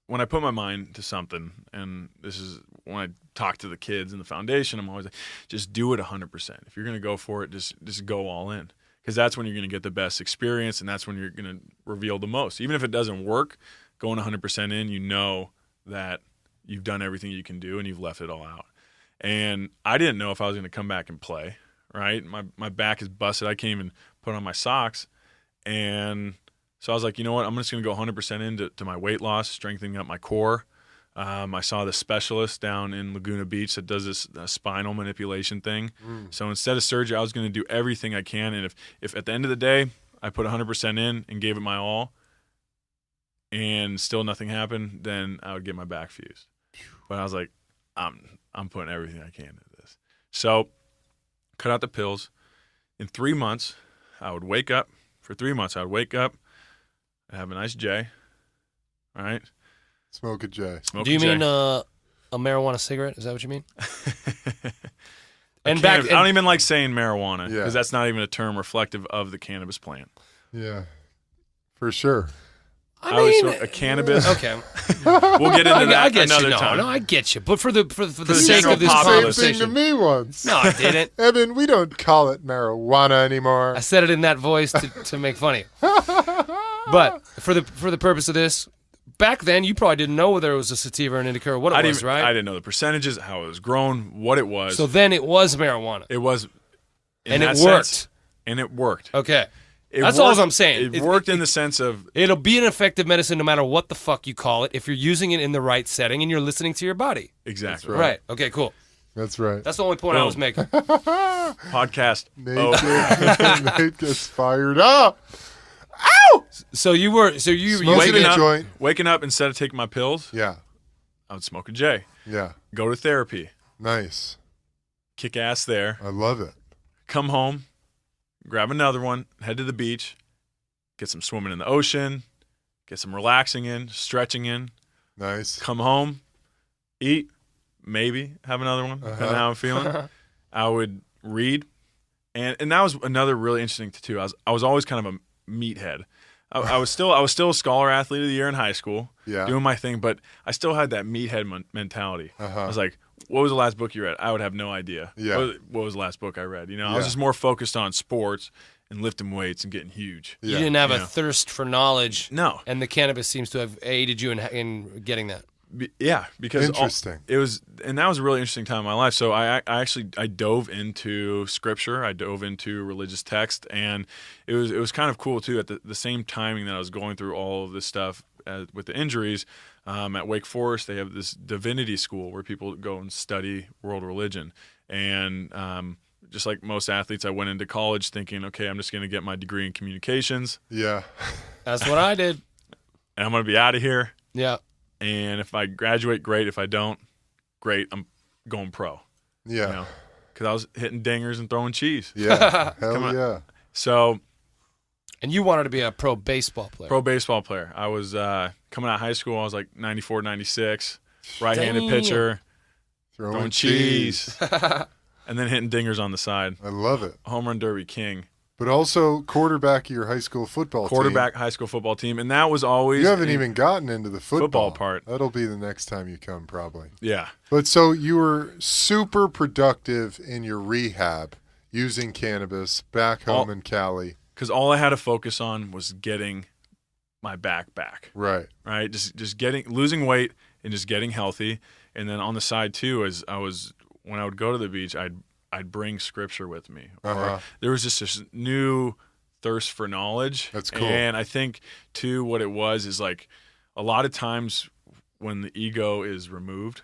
when I put my mind to something, and this is when I talk to the kids in the foundation, I'm always like, just do it 100%. If you're going to go for it, just go all in. Because that's when you're going to get the best experience, and that's when you're going to reveal the most. Even if it doesn't work, going 100% in, you know that you've done everything you can do, and you've left it all out. And I didn't know if I was going to come back and play, right? My back is busted. I can't even put on my socks. And so I was like, you know what? I'm just going to go 100% into my weight loss, strengthening up my core. I saw the specialist down in Laguna Beach that does this spinal manipulation thing. So instead of surgery, I was going to do everything I can. And if at the end of the day, I put 100% in and gave it my all and still nothing happened, then I would get my back fused. But I was like, I'm putting everything I can into this. So cut out the pills. In 3 months, I would wake up. For 3 months, I would wake up, I'd have a nice J, all right? Smoke a J. Do you mean a marijuana cigarette? Is that what you mean? I don't even like saying marijuana because that's not even a term reflective of the cannabis plant. Yeah, for sure. I mean, a cannabis. Okay, we'll get into that another you. time. No, I get you. But for the sake of this Same conversation, thing to me once. no, I didn't. Evan, we don't call it marijuana anymore. I said it in that voice to make fun of you. But for the purpose of this, back then you probably didn't know whether it was a sativa or an indica or what it was, right? I didn't know the percentages, how it was grown, what it was. So then it was marijuana. It was, and it worked. And it worked. Okay. That's all I'm saying. It worked in the sense of... It'll be an effective medicine no matter what the fuck you call it if you're using it in the right setting and you're listening to your body. Exactly. Right. Okay, cool. That's right. That's the only point I was making. Podcast. Nate gets fired up. Ow! So you waking up instead of taking my pills, Yeah. I would smoke a J. Yeah. Go to therapy. Nice. Kick ass there. I love it. Come home. Grab another one. Head to the beach. get some swimming in the ocean, get some relaxing in, stretching in. Nice. Come home, eat, maybe have another one, depending on how I'm feeling. I would read, and that was another really interesting too. I was always kind of a meathead. I was still a scholar athlete of the year in high school, doing my thing, but I still had that meathead mentality. I was like, what was the last book you read? I would have no idea. Yeah. What was the last book I read? I was just more focused on sports and lifting weights and getting huge. You didn't have a thirst for knowledge. No. And the cannabis seems to have aided you in getting that. Yeah, because interesting. That was a really interesting time in my life. So I dove into scripture, I dove into religious text, and it was kind of cool too. At the same timing that I was going through all of this stuff with the injuries, at Wake Forest they have this divinity school where people go and study world religion, and just like most athletes, I went into college thinking, okay, I'm just going to get my degree in communications. Yeah, that's what I did, and I'm going to be out of here. Yeah. And if I graduate, great. If I don't, great. I'm going pro. Yeah. Because I was hitting dingers and throwing cheese. Yeah. Hell yeah. So. And you wanted to be a pro baseball player. Pro baseball player. I was coming out of high school. I was like 94, 96, right-handed pitcher, throwing cheese, and then hitting dingers on the side. I love it. Home run derby king. But also quarterback of your high school football team. High school football team. And that was always... You haven't even gotten into the football part. That'll be the next time you come, probably. Yeah. But so you were super productive in your rehab using cannabis back home in Cali. Because all I had to focus on was getting my back. Right. Right? Just losing weight and just getting healthy. And then on the side, too, when I would go to the beach, I'd bring scripture with me. Or there was just this new thirst for knowledge. That's cool. And I think, too, what it was is like a lot of times when the ego is removed,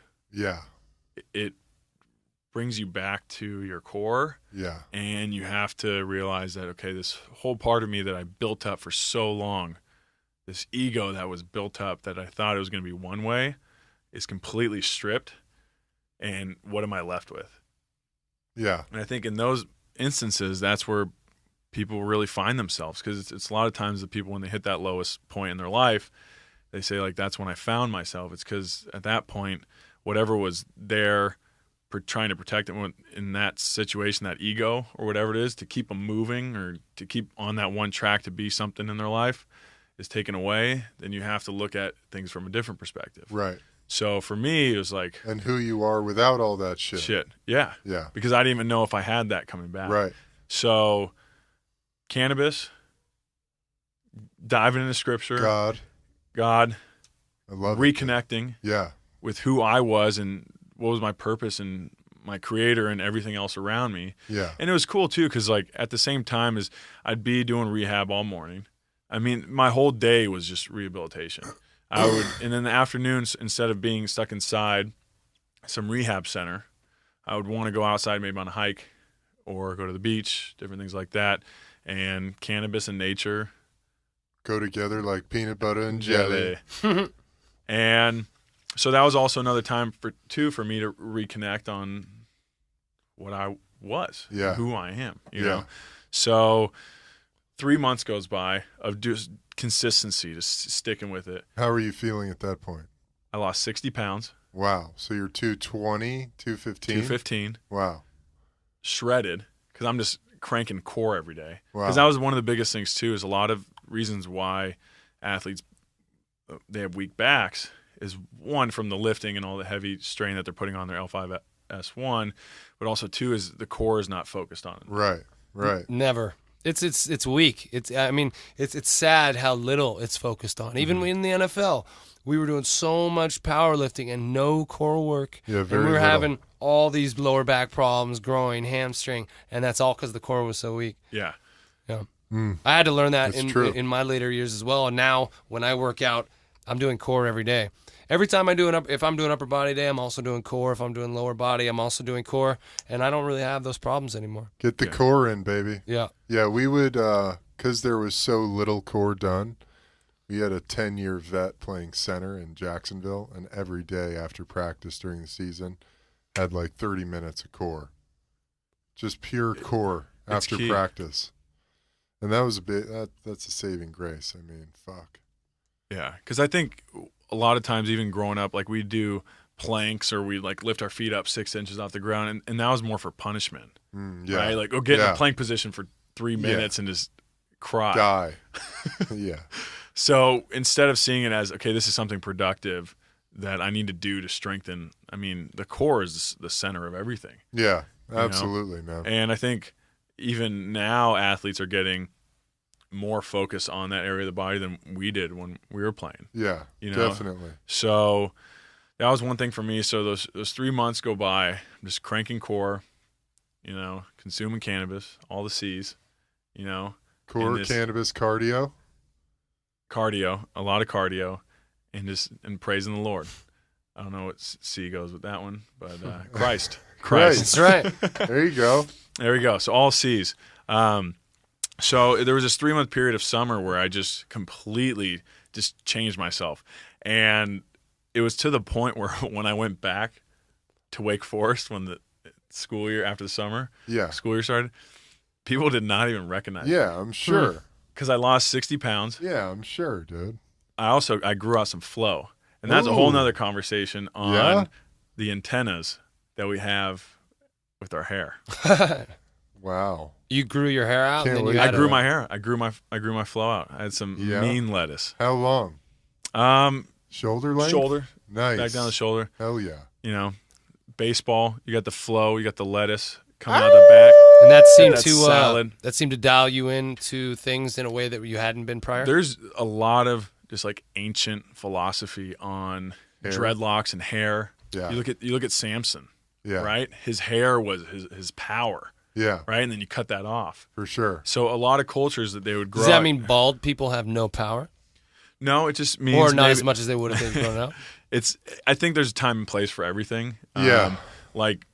it brings you back to your core. Yeah. And you have to realize that, okay, this whole part of me that I built up for so long, this ego that was built up that I thought it was going to be one way, is completely stripped. And what am I left with? Yeah. And I think in those instances, that's where people really find themselves, because it's a lot of times the people, when they hit that lowest point in their life, they say, like, that's when I found myself. It's because at that point, whatever was there trying to protect them in that situation, that ego or whatever it is, to keep them moving or to keep on that one track to be something in their life, is taken away. Then you have to look at things from a different perspective. Right. So for me, it was like... And who you are without all that shit. Yeah. Yeah. Because I didn't even know if I had that coming back. Right. So cannabis, diving into scripture. God. I love reconnecting. Yeah. With who I was and what was my purpose and my creator and everything else around me. Yeah. And it was cool, too, because like at the same time as I'd be doing rehab all morning, I mean, my whole day was just rehabilitation. And in the afternoons, instead of being stuck inside some rehab center, I would want to go outside, maybe on a hike or go to the beach, different things like that. And cannabis and nature go together like peanut butter and jelly. And so that was also another time for me to reconnect on what I was, who I am, you know? So 3 months goes by of just consistency, just sticking with it. How are you feeling at that point? I lost 60 pounds. Wow. So you're 220, 215? 215. Wow. Shredded, because I'm just cranking core every day. Wow. Because that was one of the biggest things, too, is a lot of reasons why athletes, they have weak backs, is one, from the lifting and all the heavy strain that they're putting on their L5S1, but also, two, is the core is not focused on it. Right. Never. It's weak. It's sad how little it's focused on. Even in the NFL, we were doing so much powerlifting and no core work. Yeah, and we were having all these lower back problems, groin, hamstring, and that's all because the core was so weak. Yeah. I had to learn that in my later years as well. And now when I work out, I'm doing core every day. Every time if I'm doing upper body day, I'm also doing core. If I'm doing lower body, I'm also doing core. And I don't really have those problems anymore. Get the core in, baby. Yeah. Yeah, we would, because there was so little core done, we had a 10-year vet playing center in Jacksonville, and every day after practice during the season had like 30 minutes of core. Just pure core after practice. And that was a bit, that's a saving grace. I mean, fuck. Yeah, because I think a lot of times, even growing up, like we do planks or we like lift our feet up 6 inches off the ground, and that was more for punishment, Yeah. right? Like, go get in a plank position for 3 minutes and just cry. Die. Yeah. So instead of seeing it as, okay, this is something productive that I need to do to strengthen, I mean, the core is the center of everything. Yeah, absolutely, man. And I think even now athletes are getting more focus on that area of the body than we did when we were playing. Yeah, definitely. So that was one thing for me. So those 3 months go by, I'm just cranking core, consuming cannabis, all the C's, Core, cannabis, cardio, a lot of cardio, and praising the Lord. I don't know what C goes with that one, but Christ. That's right. There you go. There we go. So all C's. So there was this 3-month period of summer where I just completely just changed myself. And it was to the point where when I went back to Wake Forest when the school year after the school year started, people did not even recognize me. Yeah, I'm sure. Because I lost 60 pounds. Yeah, I'm sure, dude. I grew out some flow. And that's a whole nother conversation on the antennas that we have with our hair. Wow. You grew your hair out? And then I grew my hair. I grew my flow out. I had some mean lettuce. How long? Shoulder length? Shoulder. Nice. Back down the shoulder. Hell yeah. Baseball. You got the flow. You got the lettuce coming out the back. And that seemed to dial you into things in a way that you hadn't been prior? There's a lot of just like ancient philosophy on dreadlocks and hair. Yeah. You look at Samson. Yeah. Right? His hair was his power. Yeah. Right? And then you cut that off. For sure. So a lot of cultures that they would grow. Does that mean bald people have no power? No, it just means or not as much as they would have been grown up. I think there's a time and place for everything. Yeah. Like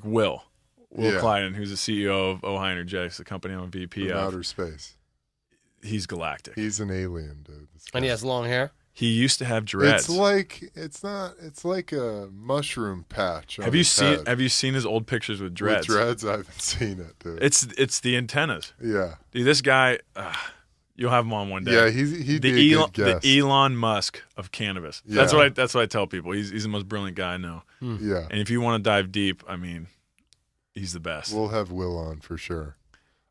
Will Clyden, who's the CEO of Ojai Energetics, the company I'm a VP of. Outer space. He's galactic. He's an alien, dude. And he has long hair? He used to have dreads. It's like a mushroom patch. Have you seen his old pictures with dreads? With dreads, I haven't seen it, dude. It's the antennas. Yeah. Dude, this guy, you'll have him on one day. Yeah, he'd be a good guest. The Elon Musk of cannabis. Yeah. That's what I tell people. He's the most brilliant guy I know. Yeah. And if you want to dive deep, I mean, he's the best. We'll have Will on for sure.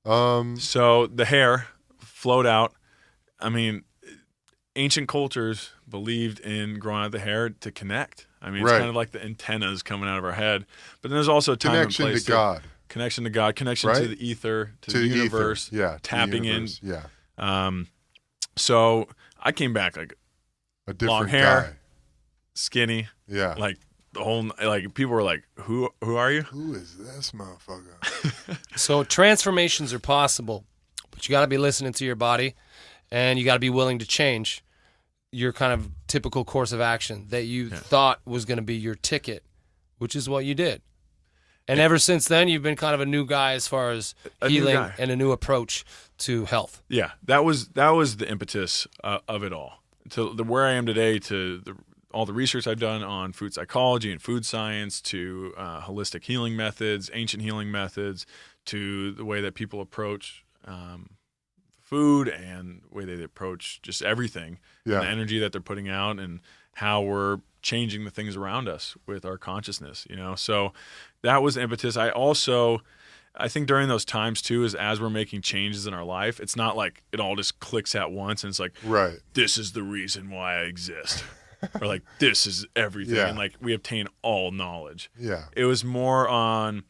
So the hair flowed out. I mean, ancient cultures believed in growing out the hair to connect. I mean, it's kind of like the antennas coming out of our head. But then there's also a time and place to God. Connection to God, connection to the ether, to the universe. Yeah, tapping in. Yeah. So I came back like a different long hair, guy. skinny. Yeah. Like the whole people were like, "Who are you? Who is this motherfucker?" So transformations are possible, but you got to be listening to your body, and you got to be willing to change your kind of typical course of action that you thought was going to be your ticket, which is what you did. And ever since then, you've been kind of a new guy as far as healing and a new approach to health. Yeah, that was the impetus of it all. To where I am today, all the research I've done on food psychology and food science, to holistic healing methods, ancient healing methods, to the way that people approach food and the way they approach just everything, and the energy that they're putting out, and how we're changing the things around us with our consciousness. So that was the impetus. I think during those times too, is as we're making changes in our life, it's not like it all just clicks at once and it's like, this is the reason why I exist. Or like, this is everything. And like, we obtain all knowledge. Yeah. It was more on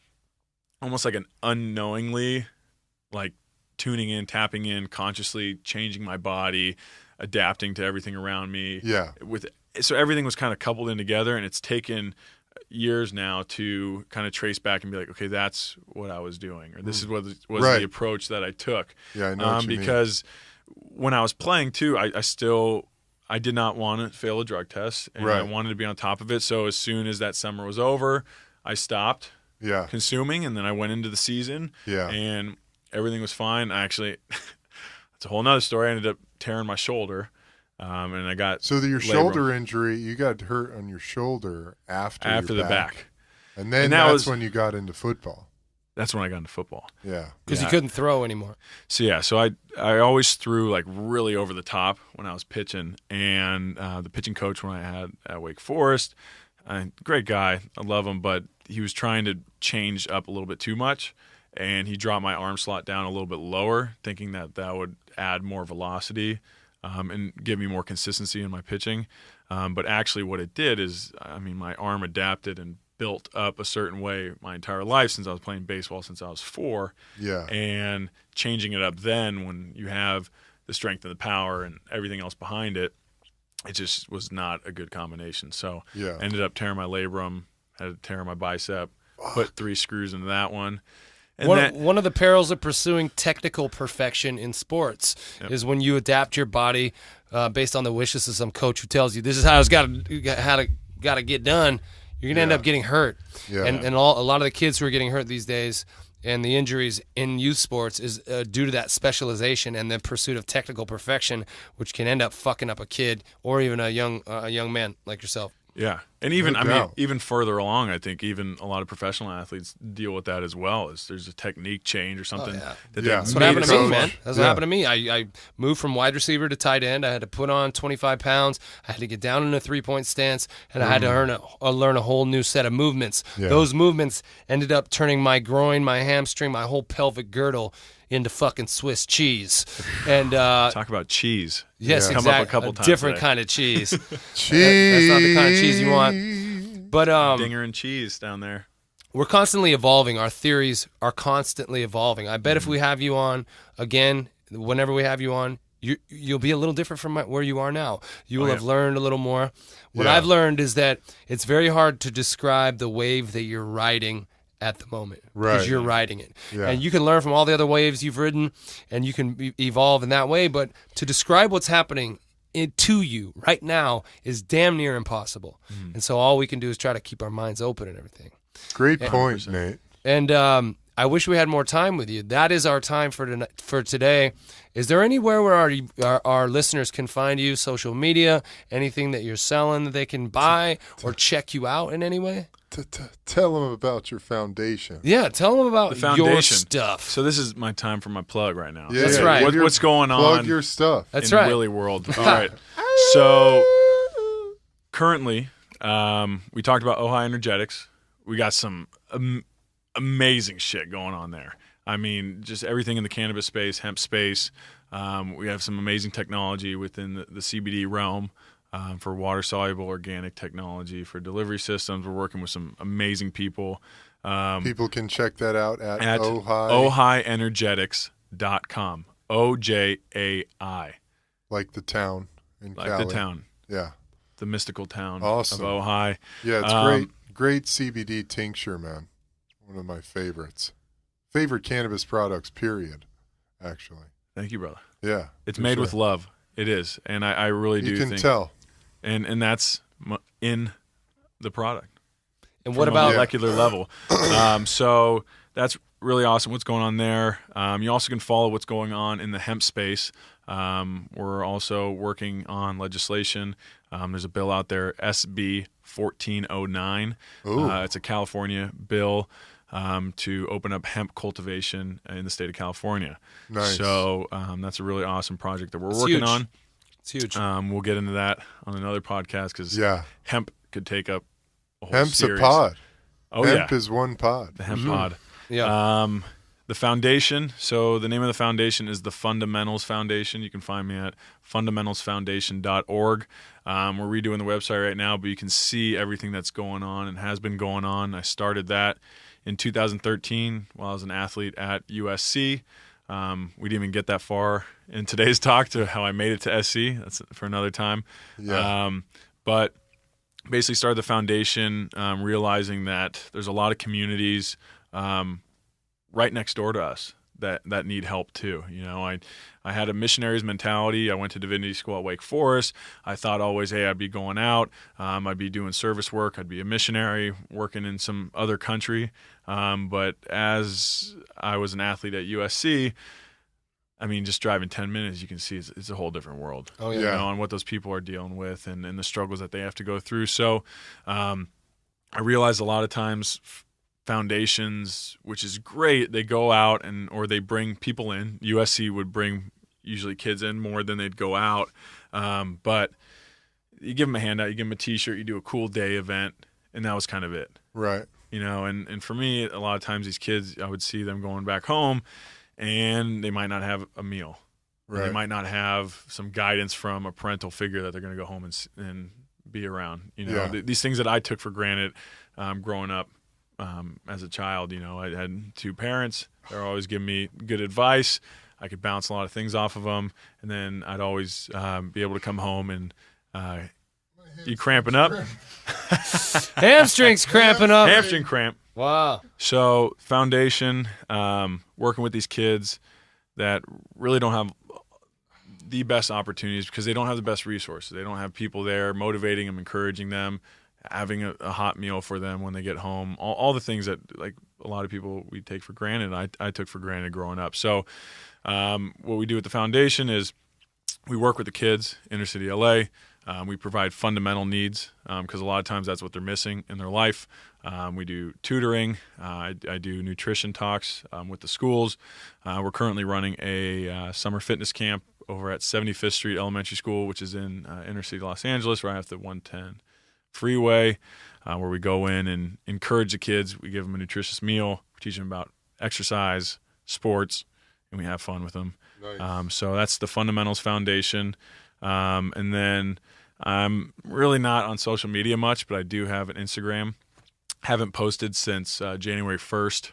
almost like an unknowingly, like tuning in, tapping in, consciously changing my body, adapting to everything around me. Yeah. So everything was kind of coupled in together, and it's taken years now to kind of trace back and be like, okay, that's what I was doing, or this is what was the approach that I took. Yeah, I know what you because when I was playing too, I did not want to fail a drug test, and I wanted to be on top of it. So as soon as that summer was over, I stopped consuming, and then I went into the season, and everything was fine. Actually, that's a whole nother story. I ended up tearing my shoulder. And I got your shoulder injury. You got hurt on your shoulder after the back, and then that's when you got into football. that's when I got into football. Yeah. Because you couldn't throw anymore. So I always threw like really over the top when I was pitching, and the pitching coach when I had at Wake Forest, great guy, I love him, but he was trying to change up a little bit too much, and he dropped my arm slot down a little bit lower, thinking that would add more velocity and give me more consistency in my pitching. But actually what it did is, my arm adapted and built up a certain way my entire life since I was playing baseball since I was 4. Yeah. And changing it up then when you have the strength and the power and everything else behind it, it just was not a good combination. So ended up tearing my labrum, had to tear my bicep, put 3 screws into that one. And one of the perils of pursuing technical perfection in sports is when you adapt your body based on the wishes of some coach who tells you this is how it's got to get done. You're gonna end up getting hurt. Yeah. And a lot of the kids who are getting hurt these days and the injuries in youth sports is due to that specialization and the pursuit of technical perfection, which can end up fucking up a kid or even a young man like yourself. Yeah, and even even further along, I think even a lot of professional athletes deal with that as well. Is there's a technique change or something That's what happened to me, man. That's what happened to me. I moved from wide receiver to tight end. I had to put on 25 pounds. I had to get down in a 3-point stance, and I had to learn a whole new set of movements. Yeah. Those movements ended up turning my groin, my hamstring, my whole pelvic girdle into fucking Swiss cheese. And talk about cheese. Yes, exactly. Come up a couple times different today. kind of cheese. Cheese. That's not the kind of cheese you want. But dinger and cheese down there. We're constantly evolving. Our theories are constantly evolving. I bet if we have you on again, whenever we have you on, you'll be a little different from where you are now. You will have learned a little more. What I've learned is that it's very hard to describe the wave that you're riding at the moment, because you're riding it. And you can learn from all the other waves you've ridden, and you can evolve in that way, but to describe what's happening to you right now is damn near impossible. And so all we can do is try to keep our minds open and everything. Great point, Nate. And I wish we had more time with you. That is our time for today. Is there anywhere where our listeners can find you, social media, anything that you're selling that they can buy or check you out in any way? Tell them about your foundation. Yeah, tell them about the foundation. Your stuff. So this is my time for my plug right now. Yeah, that's right. What's going on? Plug your stuff. That's in right. Willy World. All right. So currently, we talked about Ojai Energetics. We got some amazing shit going on there. Just everything in the cannabis space, hemp space. We have some amazing technology within the CBD realm. For water-soluble organic technology, for delivery systems. We're working with some amazing people. People can check that out at OJAienergetics.com. OJAI. Like the town in Cali. Like the town. Yeah. The mystical town awesome. of Ojai. Yeah, it's great. Great CBD tincture, man. One of my favorites. Favorite cannabis products, period, actually. Thank you, brother. Yeah. It's made with love. It is. And I really do think. You can tell. And that's in the product. And what from about a molecular level? So that's really awesome. What's going on there? You also can follow what's going on in the hemp space. We're also working on legislation. There's a bill out there, SB 1409. It's a California bill to open up hemp cultivation in the state of California. Nice. So that's a really awesome project that we're working on. It's huge. We'll get into that on another podcast because hemp could take up a whole Hemp's series. a pod. Oh, hemp is one pod. The hemp pod. Yeah. The foundation. So the name of the foundation is the Fundamentals Foundation. You can find me at fundamentalsfoundation.org. We're redoing the website right now, but you can see everything that's going on and has been going on. I started that in 2013 while I was an athlete at USC. We didn't even get that far in today's talk to how I made it to SC. That's for another time. Yeah. But basically started the foundation realizing that there's a lot of communities right next door to us that need help too. I had a missionary's mentality. I went to divinity school at Wake Forest. I thought always, hey, I'd be going out. I'd be doing service work. I'd be a missionary working in some other country. But as I was an athlete at USC, just driving 10 minutes, you can see it's a whole different world. Oh, yeah. And what those people are dealing with and the struggles that they have to go through. So I realized a lot of times foundations, which is great. They go out or they bring people in. USC would bring usually kids in more than they'd go out. But you give them a handout, you give them a T-shirt, you do a cool day event, and that was kind of it. Right. And for me, a lot of times these kids, I would see them going back home, and they might not have a meal. Right. They might not have some guidance from a parental figure that they're going to go home and be around. These things that I took for granted growing up as a child. I had 2 parents. They were always giving me good advice. I could bounce a lot of things off of them, and then I'd always be able to come home and you cramping up? Hamstrings cramping up. Hamstring cramp. Wow. So foundation, working with these kids that really don't have the best opportunities because they don't have the best resources. They don't have people there motivating them, encouraging them, having a hot meal for them when they get home. All the things that like a lot of people we take for granted. I took for granted growing up. So what we do at the foundation is we work with the kids, inner city LA. We provide fundamental needs because a lot of times that's what they're missing in their life. We do tutoring. I do nutrition talks with the schools. We're currently running a summer fitness camp over at 75th Street Elementary School, which is in inner city Los Angeles, right off the 110 freeway, where we go in and encourage the kids. We give them a nutritious meal. We teach them about exercise, sports, and we have fun with them. Nice. So that's the Fundamentals Foundation. And then I'm really not on social media much, but I do have an Instagram. Haven't posted since January 1st.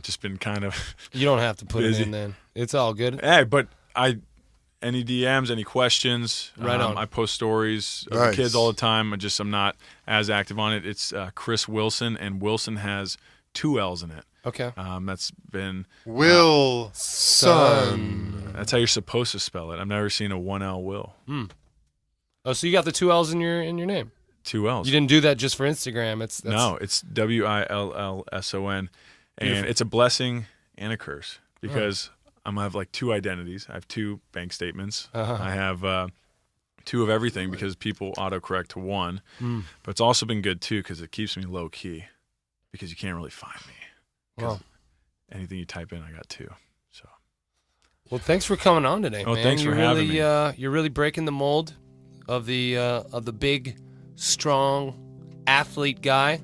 Just been kind of You don't have to put busy. it in then. It's all good. Hey, but any DMs, any questions, right on. I post stories of the kids all the time. I'm not as active on it. It's Chris Willson, and Wilson has 2 L's in it. Okay. That's been Wilson. That's how you're supposed to spell it. I've never seen a 1L Will. Oh, so you got the 2 L's in your name? 2 L's. You didn't do that just for Instagram. No, it's Willson, and it's a blessing and a curse because I'm gonna have like 2 identities. I have 2 bank statements. I have 2 of everything because people autocorrect to 1. But it's also been good too because it keeps me low key because you can't really find me. Well, anything you type in, I got 2. So, well, thanks for coming on today, man. Thanks for having me. You're really breaking the mold of the big, strong athlete guy.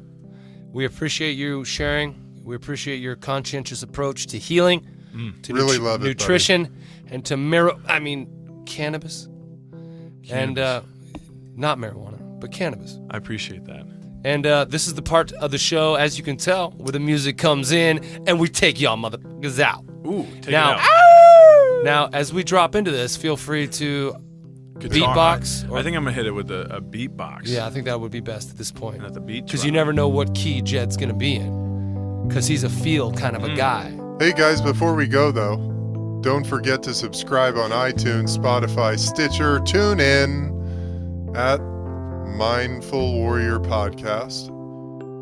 We appreciate you sharing. We appreciate your conscientious approach to healing, to really love nutrition, and to cannabis, and not marijuana, but cannabis. I appreciate that. And this is the part of the show, as you can tell, where the music comes in and we take y'all motherfuckers out. Ooh, take now, it out. Now, as we drop into this, feel free to beatbox. I think I'm going to hit it with a beatbox. Yeah, I think that would be best at this point. And at the beat because you never know what key Jed's going to be in. Because he's a feel kind of a guy. Hey, guys, before we go, though, don't forget to subscribe on iTunes, Spotify, Stitcher, TuneIn, at Mindful Warrior Podcast,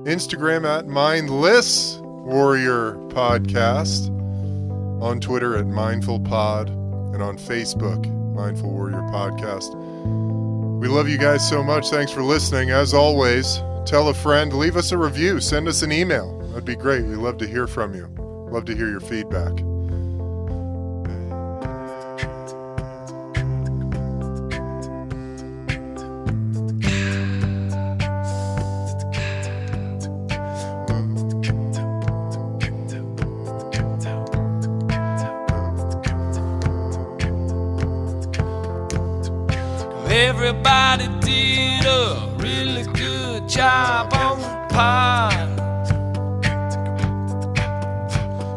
Instagram at Mindless Warrior Podcast, on Twitter at Mindful Pod, and on Facebook, Mindful Warrior Podcast. We love you guys so much. Thanks for listening. As always, tell a friend, leave us a review, send us an email. That'd be great. We'd love to hear from you. Love to hear your feedback. Everybody did a really good job on the pod.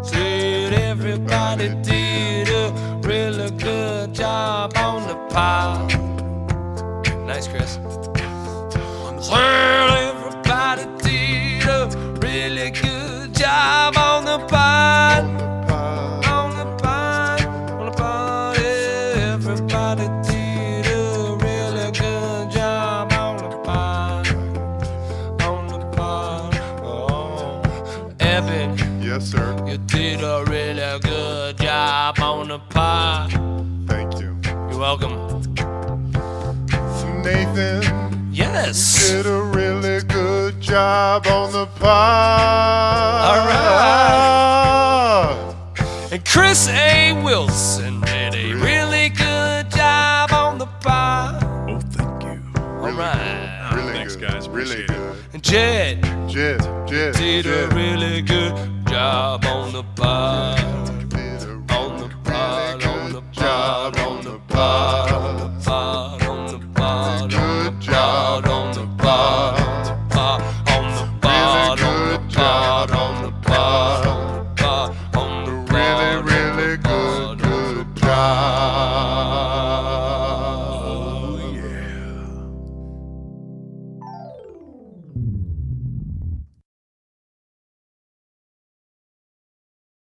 Said everybody did a really good job on the pod. Nice, Chris. Well, everybody did a really good job on the pod. On the pod. On the pod. Yeah, everybody did a really good job on the pod. On the pod. Oh, Evan. Yes, sir. You did a really good job on the pod. Thank you. You're welcome. Nathan. Yes. Did a really good job on the pie. All right. And Chris A. Wilson did a really good job on the pie. Oh, thank you. All right. Really Thanks, good. guys. Really Appreciate good. And Jed Jed. did a really good job on the pie.